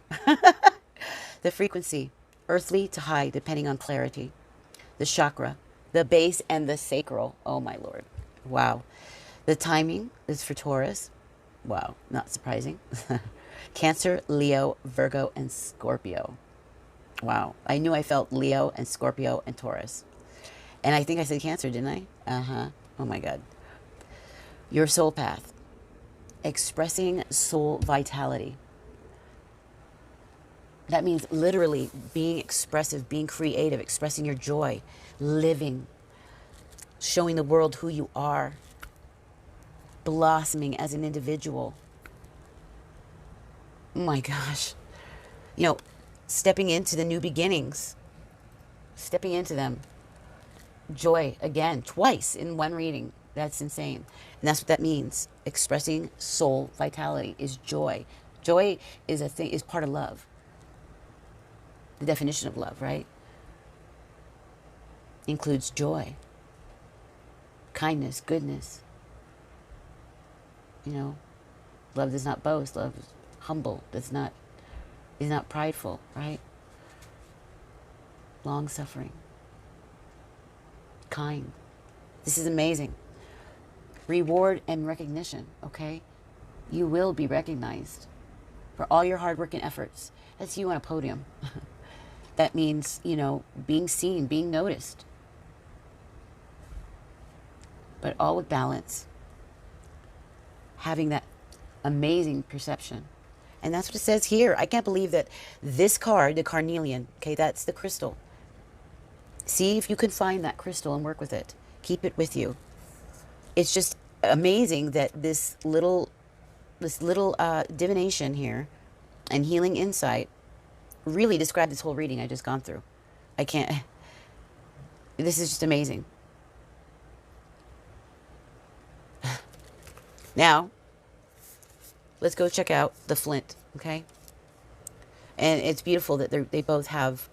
The frequency. Earthly to high, depending on clarity. The chakra. The base and the sacral. Oh my Lord. Wow. The timing is for Taurus. Wow. Not surprising. Cancer, Leo, Virgo, and Scorpio. Wow. I knew I felt Leo and Scorpio and Taurus. And I think I said Cancer, didn't I? Uh-huh. Oh my God. Your soul path. Expressing soul vitality. That means literally being expressive, being creative, expressing your joy, living, showing the world who you are, blossoming as an individual. Oh my gosh. You know, stepping into the new beginnings, stepping into them. Joy, again, twice in one reading. That's insane. And that's what that means. Expressing soul vitality is joy. Joy is a thing, is part of love. The definition of love, right? Includes joy, kindness, goodness. You know, love does not boast. Love is humble. Is not prideful, right? Long suffering. Kind. This is amazing. Reward and recognition, okay? You will be recognized for all your hard work and efforts. That's you on a podium. That means, you know, being seen, being noticed. But all with balance. Having that amazing perception. And that's what it says here. I can't believe that this card, the carnelian, okay, that's the crystal. See if you can find that crystal and work with it. Keep it with you. It's just amazing that this little divination here and healing insight really described this whole reading I just gone through. I can't. This is just amazing. Now, let's go check out the flint, okay? And it's beautiful that they both have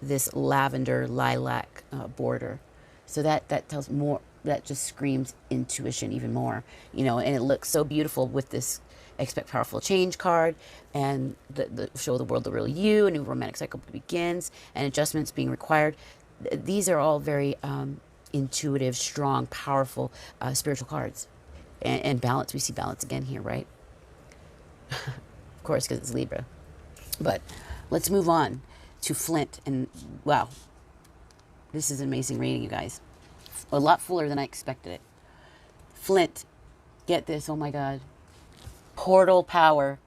this lavender lilac border. So that tells more, that just screams intuition even more, you know, and it looks so beautiful with this expect powerful change card and the show the world the real you, a new romantic cycle begins and adjustments being required. These are all very intuitive, strong, powerful spiritual cards. And balance, we see balance again here, right? Of course, because it's Libra. But let's move on to Flint. And wow, this is an amazing reading, you guys. A lot fuller than I expected it. Flint, get this, oh my God. Portal power.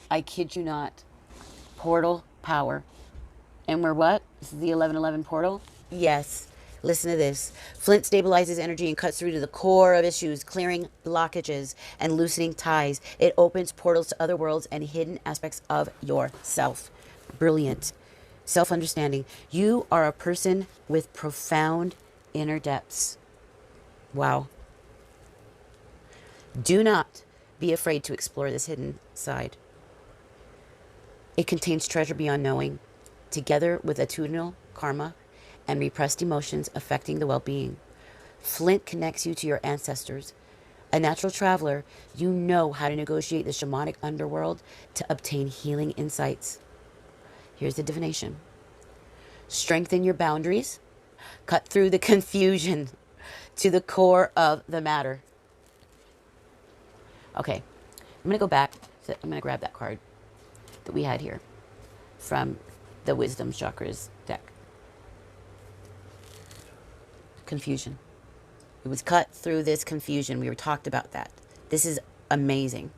I kid you not. Portal power. And we're what? This is the 1111 portal? Yes. Listen to this. Flint stabilizes energy and cuts through to the core of issues, clearing blockages and loosening ties. It opens portals to other worlds and hidden aspects of yourself. Brilliant. Self-understanding. You are a person with profound inner depths. Wow. Do not be afraid to explore this hidden side. It contains treasure beyond knowing, together with attitudinal karma and repressed emotions affecting the well-being. Flint connects you to your ancestors. A natural traveler, you know how to negotiate the shamanic underworld to obtain healing insights. Here's the divination. Strengthen your boundaries. Cut through the confusion to the core of the matter. Okay, I'm going to go back. I'm going to grab that card that we had here from the Wisdom Chakras deck. Confusion. It was cut through this confusion. We were talked about that. This is amazing.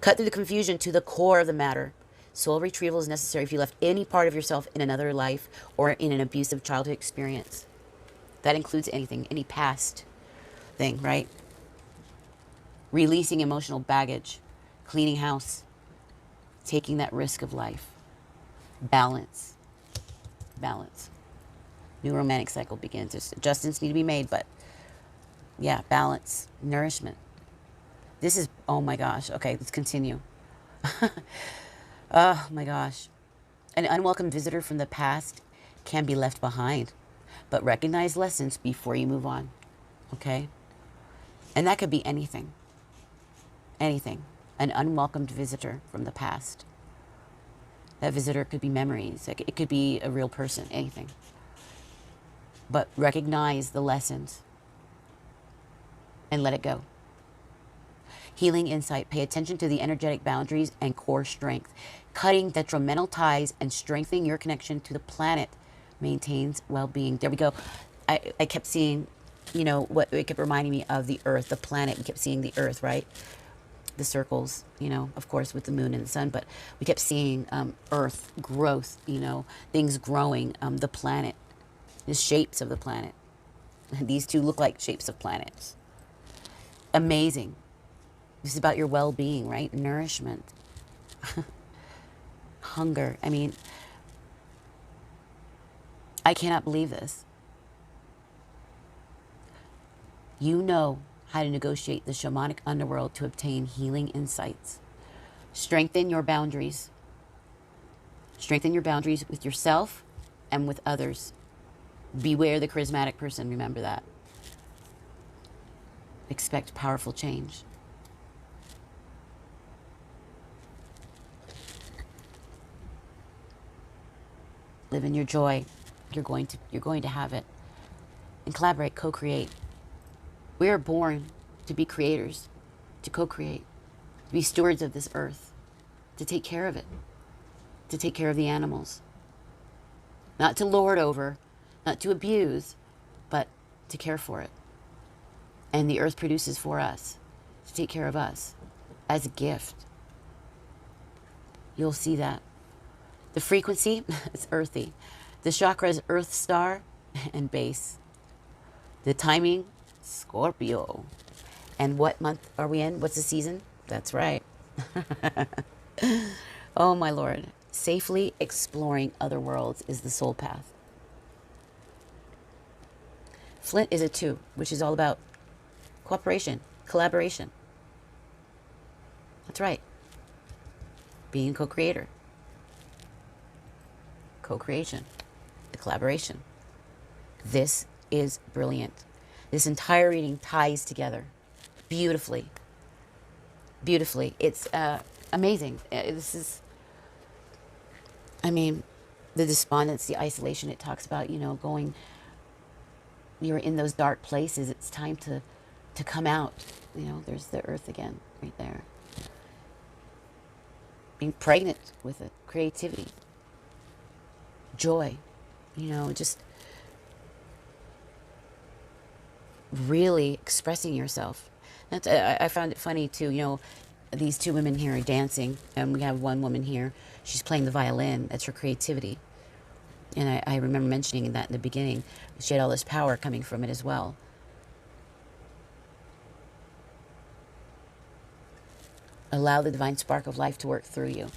Cut through the confusion to the core of the matter. Soul retrieval is necessary if you left any part of yourself in another life or in an abusive childhood experience. That includes anything, any past thing, right? Releasing emotional baggage, cleaning house, taking that risk of life, balance, balance. New romantic cycle begins. There's adjustments need to be made, but yeah, balance, nourishment. This is, oh my gosh. Okay, let's continue. Oh my gosh. An unwelcome visitor from the past can be left behind, but recognize lessons before you move on. Okay? And that could be anything. Anything. An unwelcomed visitor from the past. That visitor could be memories. It could be a real person. Anything. But recognize the lessons and let it go. Healing insight. Pay attention to the energetic boundaries and core strength. Cutting detrimental ties and strengthening your connection to the planet maintains well-being. There we go. I kept seeing, you know, what it kept reminding me of the earth, the planet. We kept seeing the earth, right? The circles, you know, of course, with the moon and the sun. But we kept seeing earth growth, you know, things growing, the planet, the shapes of the planet. These two look like shapes of planets. Amazing. This is about your well-being, right? Nourishment. Hunger. I mean, I cannot believe this. You know how to negotiate the shamanic underworld to obtain healing insights. Strengthen your boundaries. Strengthen your boundaries with yourself and with others. Beware the charismatic person, remember that. Expect powerful change. Live in your joy. You're going to have it. And collaborate, co-create. We are born to be creators, to co-create, to be stewards of this earth, to take care of it, to take care of the animals. Not to lord over, not to abuse, but to care for it. And the earth produces for us, to take care of us as a gift. You'll see that. The frequency is earthy. The chakra is earth star and base. The timing, Scorpio. And what month are we in? What's the season? That's right. Oh my Lord. Safely exploring other worlds is the soul path. Flint is a 2, which is all about cooperation, collaboration. That's right. Being a co-creator. Co-creation. The collaboration. This is brilliant. This entire reading ties together beautifully. Beautifully. It's amazing. This is, I mean, the despondency, isolation it talks about, you know, going, you're in those dark places. It's time to come out. You know, there's the earth again, right there. Being pregnant with it. Creativity. Joy. You know, just really expressing yourself. That's, I found it funny too, you know, these two women here are dancing, and we have one woman here, she's playing the violin. That's her creativity. And I remember mentioning that in the beginning. She had all this power coming from it as well. Allow the divine spark of life to work through you.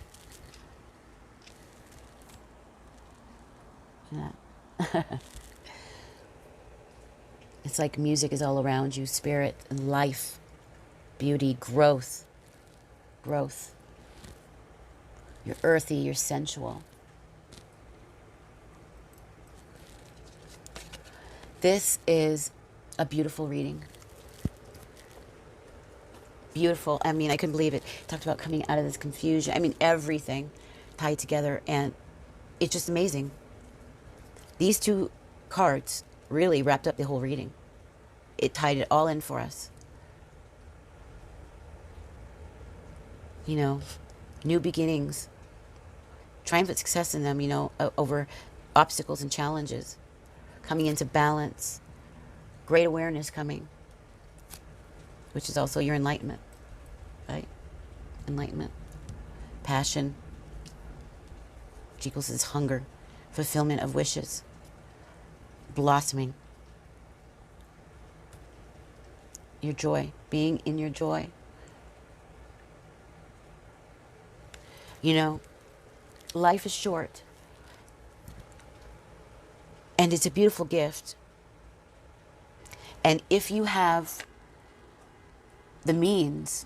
Yeah. It's like music is all around you. Spirit and life, beauty, growth. Growth. You're earthy, you're sensual. This is a beautiful reading. Beautiful. I mean, I couldn't believe it. It talked about coming out of this confusion. I mean, everything tied together, and it's just amazing. These two cards really wrapped up the whole reading. It tied it all in for us. You know, new beginnings, triumphant success in them, you know, over obstacles and challenges, coming into balance, great awareness coming, which is also your enlightenment, right? Enlightenment, passion, which equals this hunger, fulfillment of wishes, blossoming, your joy, being in your joy. You know, life is short. And it's a beautiful gift. And if you have the means,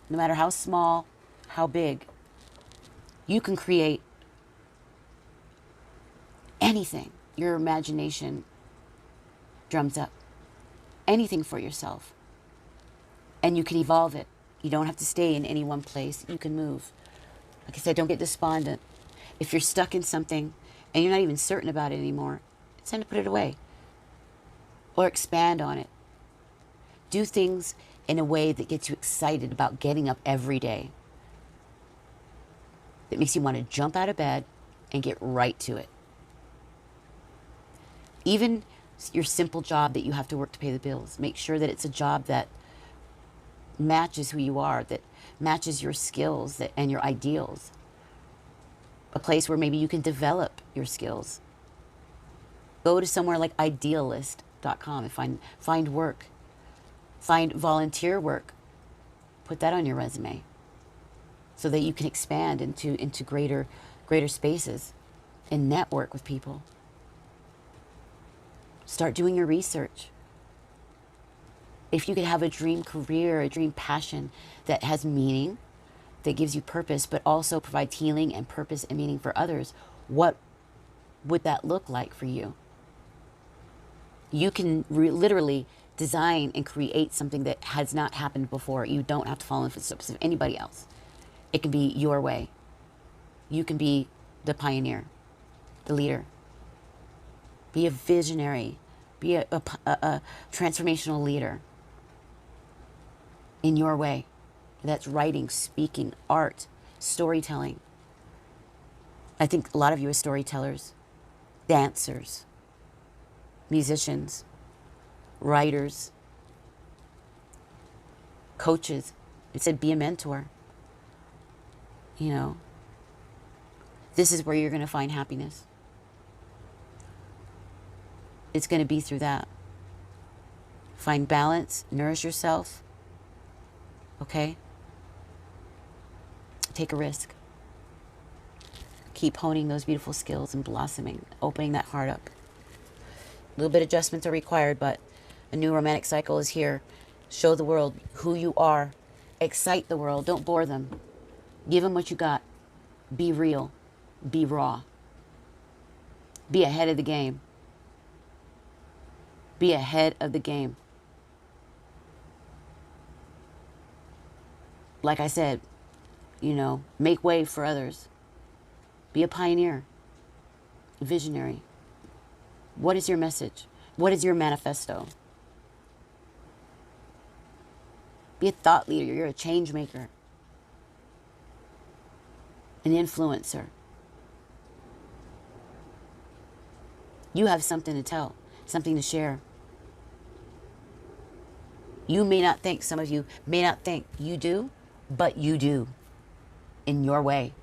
no matter how small, how big, you can create anything your imagination drums up. Anything for yourself. And you can evolve it. You don't have to stay in any one place. You can move. Like I said, don't get despondent. If you're stuck in something and you're not even certain about it anymore, it's time to put it away. Or expand on it. Do things in a way that gets you excited about getting up every day. That makes you want to jump out of bed and get right to it. Even your simple job that you have to work to pay the bills, make sure that it's a job that matches who you are, that matches your skills and your ideals. A place where maybe you can develop your skills. Go to somewhere like idealist.com and find work. Find volunteer work. Put that on your resume so that you can expand into greater spaces and network with people. Start doing your research. If you could have a dream career, a dream passion that has meaning, that gives you purpose, but also provides healing and purpose and meaning for others, what would that look like for you? You can literally design and create something that has not happened before. You don't have to follow in the footsteps of anybody else. It can be your way. You can be the pioneer, the leader. Be a visionary. Be a transformational leader in your way. That's writing, speaking, art, storytelling. I think a lot of you are storytellers, dancers, musicians, writers, coaches. It said be a mentor. You know, this is where you're going to find happiness. It's going to be through that. Find balance, nourish yourself. Okay? Take a risk. Keep honing those beautiful skills and blossoming, opening that heart up. A little bit of adjustments are required, but a new romantic cycle is here. Show the world who you are. Excite the world. Don't bore them. Give them what you got. Be real. Be raw. Be ahead of the game. Be ahead of the game. Like I said, you know, make way for others. Be a pioneer. A visionary. What is your message? What is your manifesto? Be a thought leader. You're a change maker. An influencer. You have something to tell, something to share. You may not think, some of you may not think you do, but you do in your way.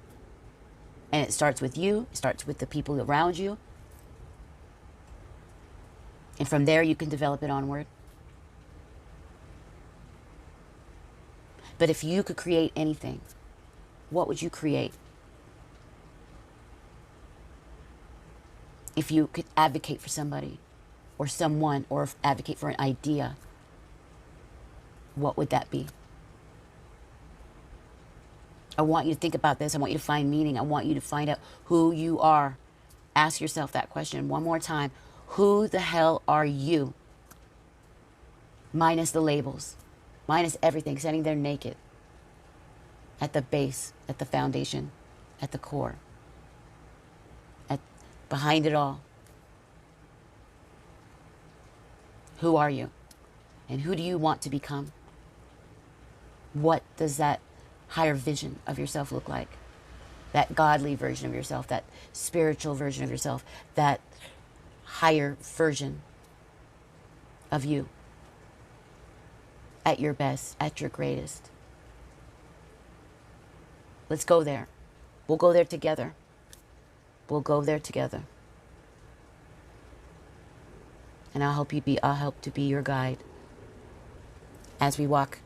And it starts with you, it starts with the people around you. And from there you can develop it onward. But if you could create anything, what would you create? If you could advocate for somebody or someone or advocate for an idea, what would that be? I want you to think about this. I want you to find meaning. I want you to find out who you are. Ask yourself that question one more time. Who the hell are you? Minus the labels. Minus everything. Standing there naked. At the base. At the foundation. At the core. Behind it all. Who are you? And who do you want to become? What does that higher vision of yourself look like? That godly version of yourself, that spiritual version of yourself, that higher version of you. At your best, at your greatest. Let's go there. We'll go there together. We'll go there together. And I'll help to be your guide as we walk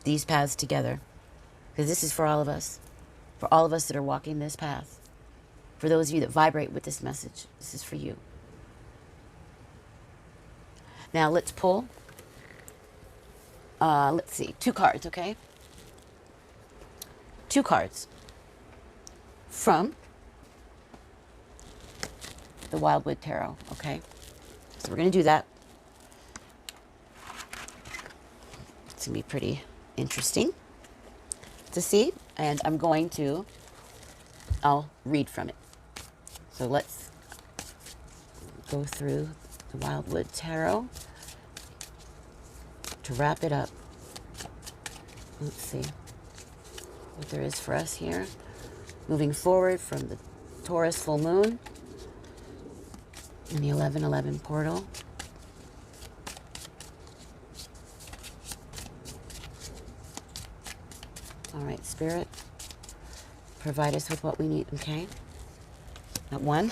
these paths together. Because this is for all of us. For all of us that are walking this path. For those of you that vibrate with this message, this is for you. Now let's pull, let's see, 2 cards, okay? 2 cards from the Wildwood Tarot, okay? So we're going to do that. It's going to be pretty interesting to see. And I'm going to, I'll read from it. So let's go through the Wildwood Tarot to wrap it up. Let's see what there is for us here. Moving forward from the Taurus full moon in the 11:11 portal. All right, Spirit, provide us with what we need, okay? Not one.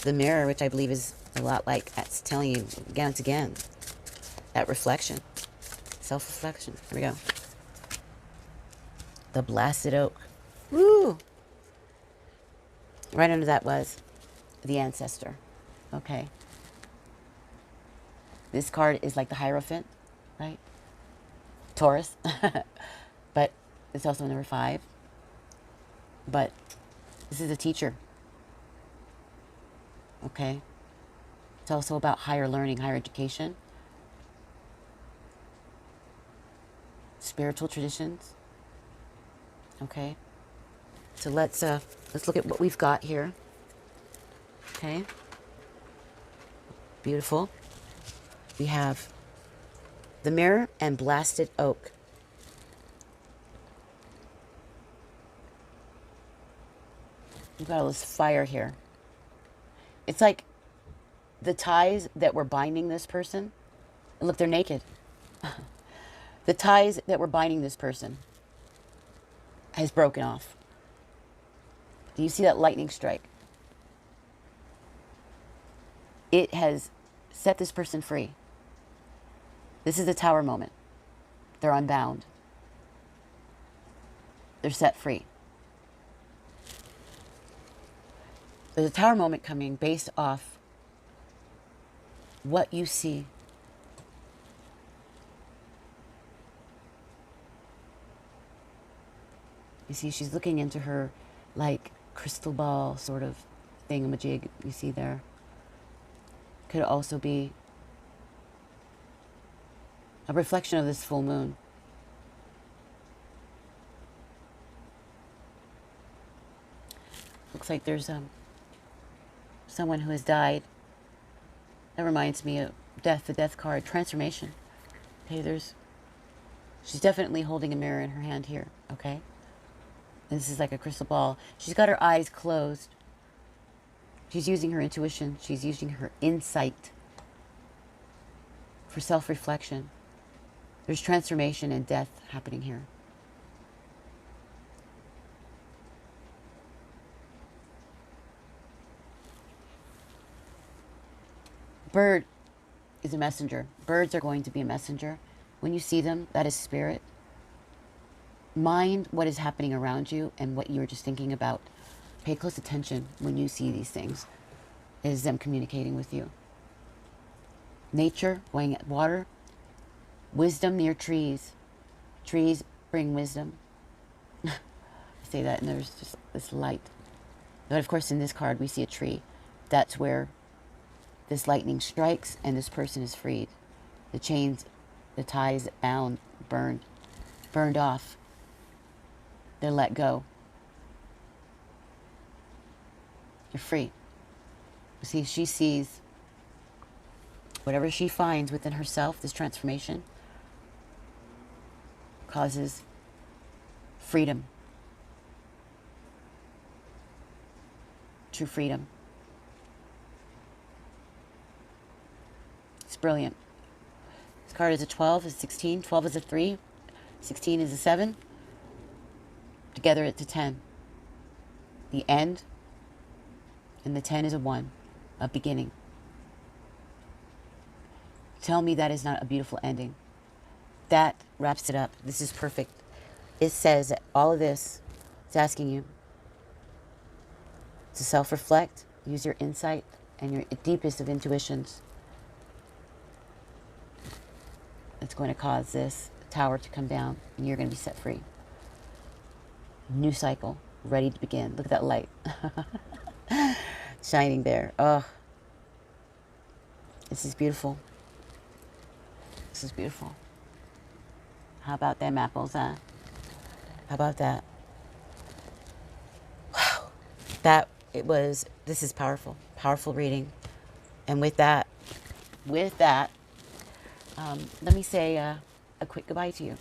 The mirror, which I believe is a lot like that's telling you again and again, that reflection, self-reflection. Here we go. The blasted oak. Woo! Right under that was the ancestor. Okay. This card is like the Hierophant, right? Taurus. But it's also number 5. But this is a teacher. Okay. It's also about higher learning, higher education, spiritual traditions. Okay. So let's look at what we've got here. Okay. Beautiful. We have the mirror and blasted oak. We've got all this fire here. It's like the ties that were binding this person. And look, they're naked. The ties that were binding this person has broken off. Do you see that lightning strike? It has set this person free. This is the Tower moment. They're unbound. They're set free. There's a Tower moment coming based off what you see. You see, she's looking into her, like, crystal ball sort of thingamajig you see there. Could also be a reflection of this full moon. Looks like there's someone who has died. That reminds me of death, the death card, transformation. Okay, she's definitely holding a mirror in her hand here, okay? And this is like a crystal ball. She's got her eyes closed. She's using her intuition. She's using her insight for self-reflection. There's transformation and death happening here. Bird is a messenger. Birds are going to be a messenger. When you see them, that is spirit. Mind what is happening around you and what you were just thinking about. Pay close attention when you see these things. It is them communicating with you. Nature, weighing at water. Wisdom near trees. Trees bring wisdom. I say that and there's just this light. But of course in this card we see a tree. That's where this lightning strikes and this person is freed. The chains, the ties bound, burned off. They're let go. You're free. You see, she sees whatever she finds within herself, this transformation, causes freedom. True freedom. It's brilliant. This card is a 12, is 16. 12 is a 3. 16 is a 7. Together it's a 10. The end. And the 10 is a 1. A beginning. Tell me that is not a beautiful ending. That wraps it up. This is perfect. It says that all of this is asking you to self-reflect, use your insight and your deepest of intuitions It's going to cause this tower to come down, and you're going to be set free. New cycle, ready to begin. Look at that light shining there. Oh, this is beautiful. This is beautiful. How about them apples, huh? How about that? Wow. This is powerful. Powerful reading. And with that, let me say a quick goodbye to you.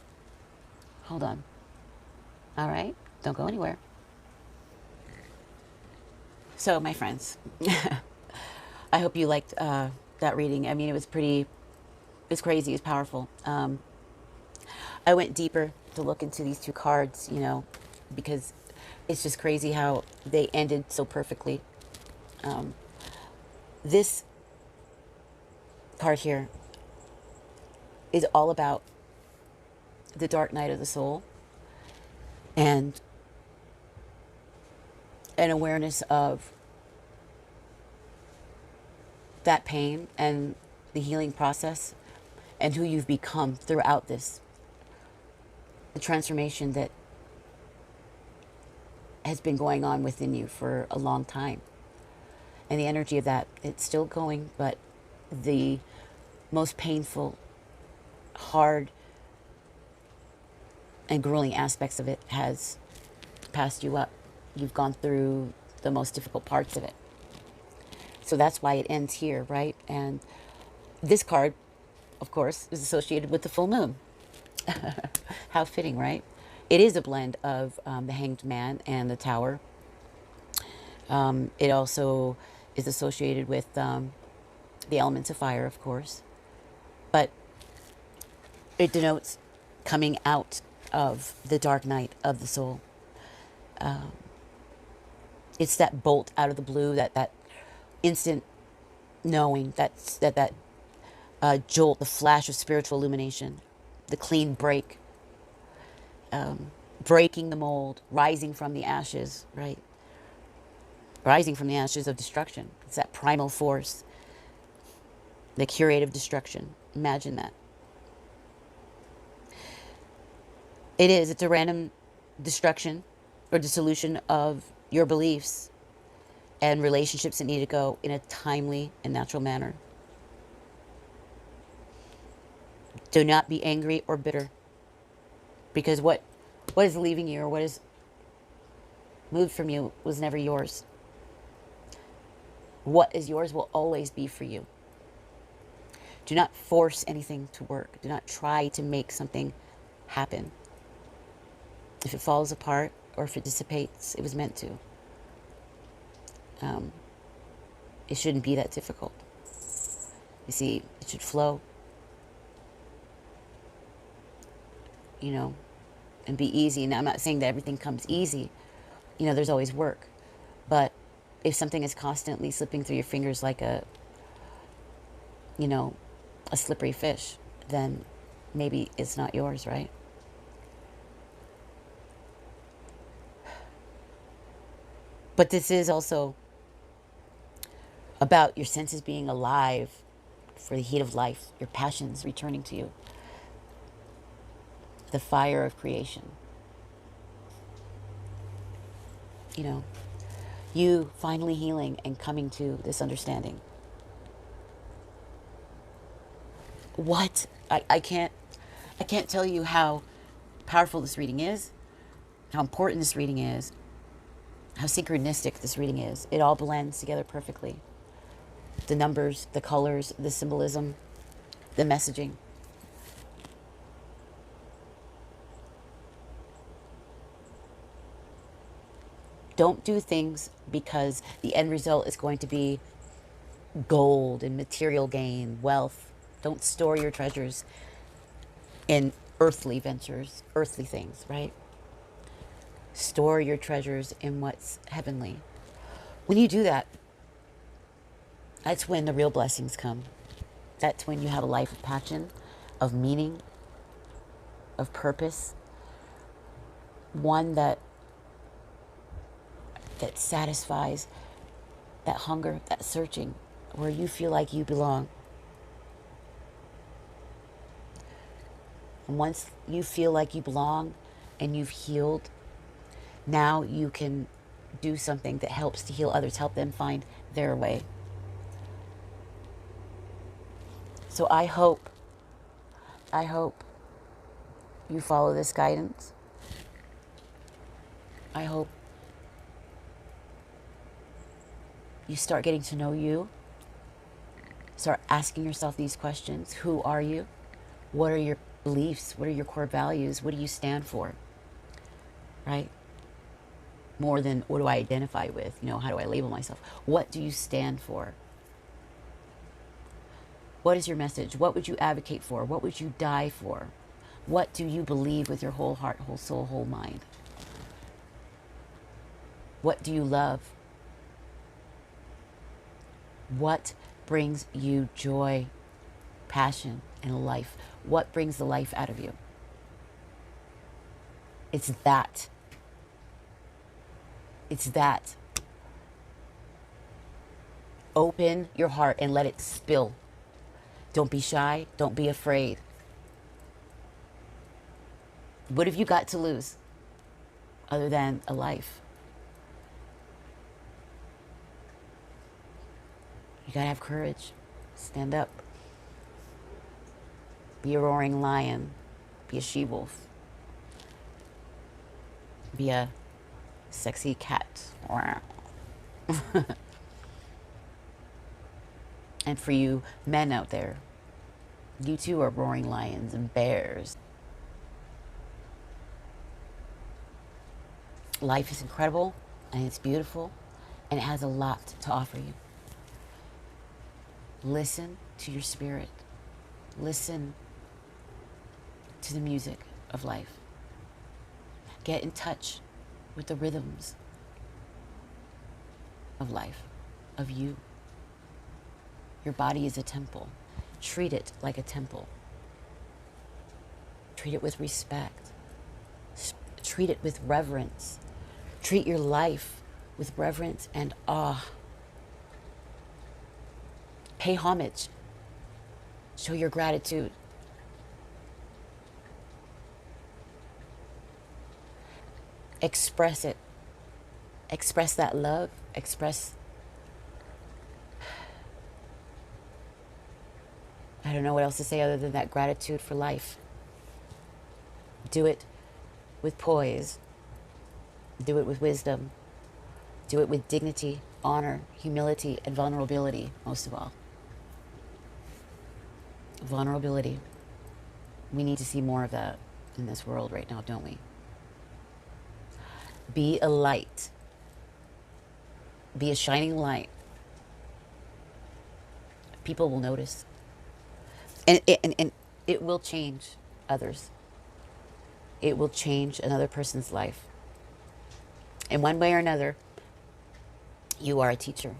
Hold on. All right. Don't go anywhere. So, my friends, I hope you liked that reading. I mean, it was crazy. It was powerful. I went deeper to look into these two cards, because it's just crazy how they ended so perfectly. This card here is all about the dark night of the soul and an awareness of that pain and the healing process and who you've become throughout this. The transformation that has been going on within you for a long time. And the energy of that, it's still going, but the most painful, hard, and grueling aspects of it has passed you up. You've gone through the most difficult parts of it. So that's why it ends here, right? And this card, of course, is associated with the full moon. How fitting, right? It is a blend of the Hanged Man and the Tower. It also is associated with the elements of fire, of course. But it denotes coming out of the dark night of the soul. It's that bolt out of the blue, that instant knowing, that jolt, the flash of spiritual illumination, the clean break, breaking the mold, rising from the ashes, right? Rising from the ashes of destruction. It's that primal force, the curative destruction. Imagine that. It's a random destruction or dissolution of your beliefs and relationships that need to go in a timely and natural manner. Do not be angry or bitter, because what is leaving you or what is moved from you was never yours. What is yours will always be for you. Do not force anything to work. Do not try to make something happen. If it falls apart or if it dissipates, it was meant to. It shouldn't be that difficult. You see, it should flow, and be easy. Now, I'm not saying that everything comes easy. There's always work. But if something is constantly slipping through your fingers like a slippery fish, then maybe it's not yours, right? But this is also about your senses being alive for the heat of life, your passions returning to you, the fire of creation. You finally healing and coming to this understanding. What? I can't tell you how powerful this reading is, how important this reading is, how synchronistic this reading is. It all blends together perfectly. The numbers, the colors, the symbolism, the messaging. Don't do things because the end result is going to be gold and material gain, wealth. Don't store your treasures in earthly ventures, earthly things, right? Store your treasures in what's heavenly. When you do that, that's when the real blessings come. That's when you have a life of passion, of meaning, of purpose. One that satisfies that hunger, that searching, where you feel like you belong. And once you feel like you belong and you've healed, now you can do something that helps to heal others, help them find their way. So I hope you follow this guidance. I hope you start getting to know you. Start asking yourself these questions. Who are you? What are your beliefs? What are your core values? What do you stand for? Right? More than what do I identify with? You know, how do I label myself? What do you stand for? What is your message? What would you advocate for? What would you die for? What do you believe with your whole heart, whole soul, whole mind? What do you love? What brings you joy, passion, and life? What brings the life out of you? It's that. It's that. Open your heart and let it spill. Don't be shy. Don't be afraid. What have you got to lose other than a life? You gotta have courage. Stand up. Be a roaring lion. Be a she-wolf. Be a sexy cat. And for you men out there, you too are roaring lions and bears. Life is incredible and it's beautiful and it has a lot to offer you. Listen to your spirit. Listen to the music of life. Get in touch with the rhythms of life, of you. Your body is a temple. Treat it like a temple. Treat it with respect. Treat it with reverence. Treat your life with reverence and awe. Pay homage. Show your gratitude. Express it. Express that love. Express, I don't know what else to say other than that gratitude for life. Do it with poise. Do it with wisdom. Do it with dignity, honor, humility, and vulnerability, most of all. Vulnerability. We need to see more of that in this world right now, don't we? Be a light. Be a shining light. People will notice. And it will change others. It will change another person's life. In one way or another, you are a teacher.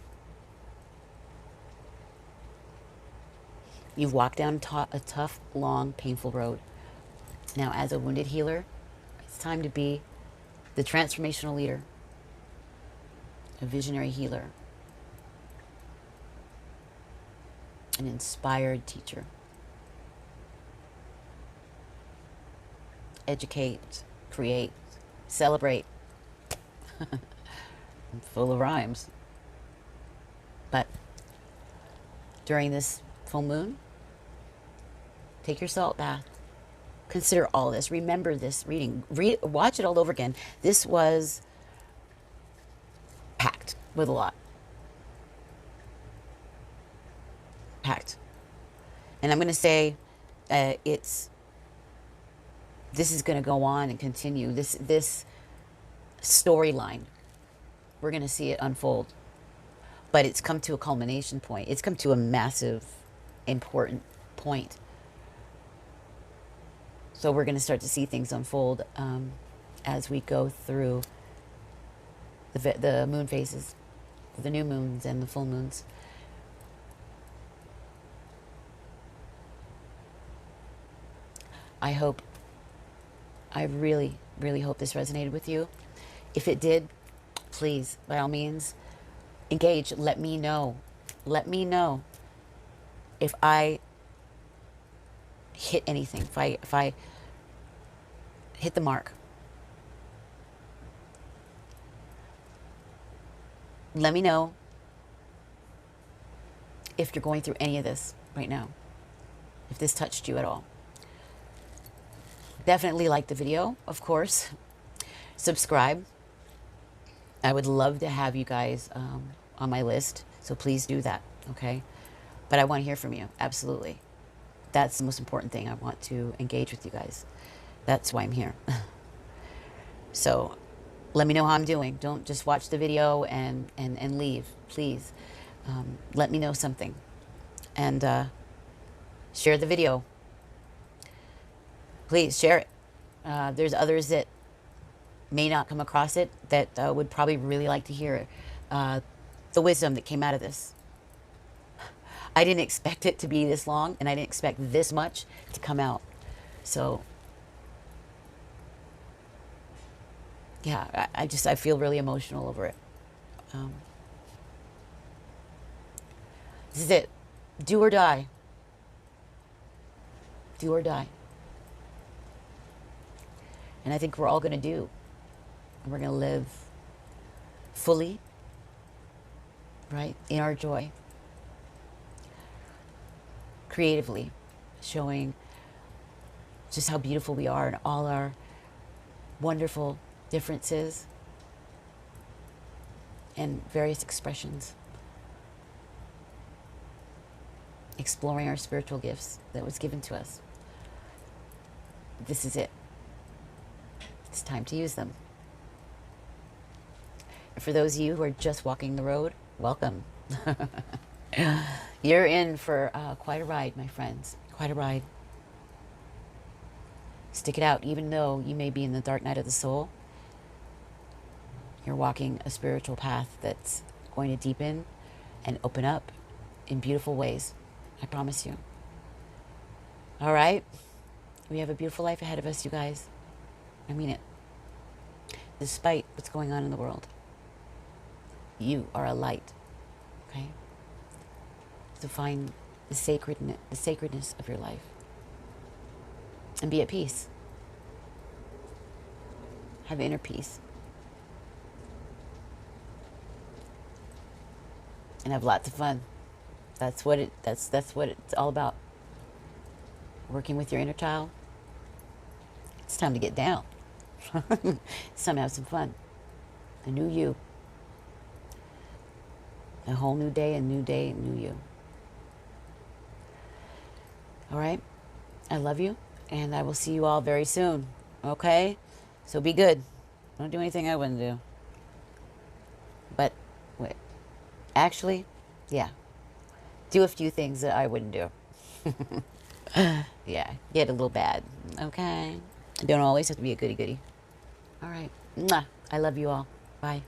You've walked down a tough, long, painful road. Now, as a wounded healer, it's time to be the transformational leader, a visionary healer, an inspired teacher. Educate, create, celebrate. I'm full of rhymes. But during this full moon, take your salt bath. Consider all this. Remember this reading. Watch it all over again. This was packed with a lot. Packed. And I'm going to say this is going to go on and continue. This storyline, we're going to see it unfold. But it's come to a culmination point. It's come to a massive, important point. So we're going to start to see things unfold as we go through the moon phases, the new moons and the full moons. I really, really hope this resonated with you. If it did, please, by all means, engage. Let me know. Let me know if I hit anything, if I hit the mark. Let me know if you're going through any of this right now, if this touched you at all. Definitely like the video, of course. Subscribe. I would love to have you guys on my list, so please do that, okay? But I want to hear from you, absolutely. That's the most important thing. I want to engage with you guys. That's why I'm here. So let me know how I'm doing. Don't just watch the video and leave, please. Let me know something. And share the video. Please share it. There's others that may not come across it that would probably really like to hear the wisdom that came out of this. I didn't expect it to be this long, and I didn't expect this much to come out. So, yeah, I feel really emotional over it. This is it. Do or die. Do or die. And I think we're all going to do. And we're going to live fully, right, in our joy. Creatively, showing just how beautiful we are and all our wonderful differences and various expressions. Exploring our spiritual gifts that was given to us. This is it. It's time to use them. And for those of you who are just walking the road, welcome. You're in for quite a ride, my friends. Quite a ride. Stick it out. Even though you may be in the dark night of the soul, you're walking a spiritual path that's going to deepen and open up in beautiful ways. I promise you. All right? We have a beautiful life ahead of us, you guys. I mean it. Despite what's going on in the world, you are a light. Okay? So find the sacredness of your life. And be at peace. Have inner peace. And have lots of fun. That's what it's all about. Working with your inner child. It's time to get down. It's time to have some fun. A new you. A whole new day, a new you. All right? I love you, and I will see you all very soon. Okay? So be good. Don't do anything I wouldn't do. But, wait. Actually, yeah. Do a few things that I wouldn't do. Yeah, get a little bad. Okay? Don't always have to be a goody-goody. All right. Mwah. I love you all. Bye.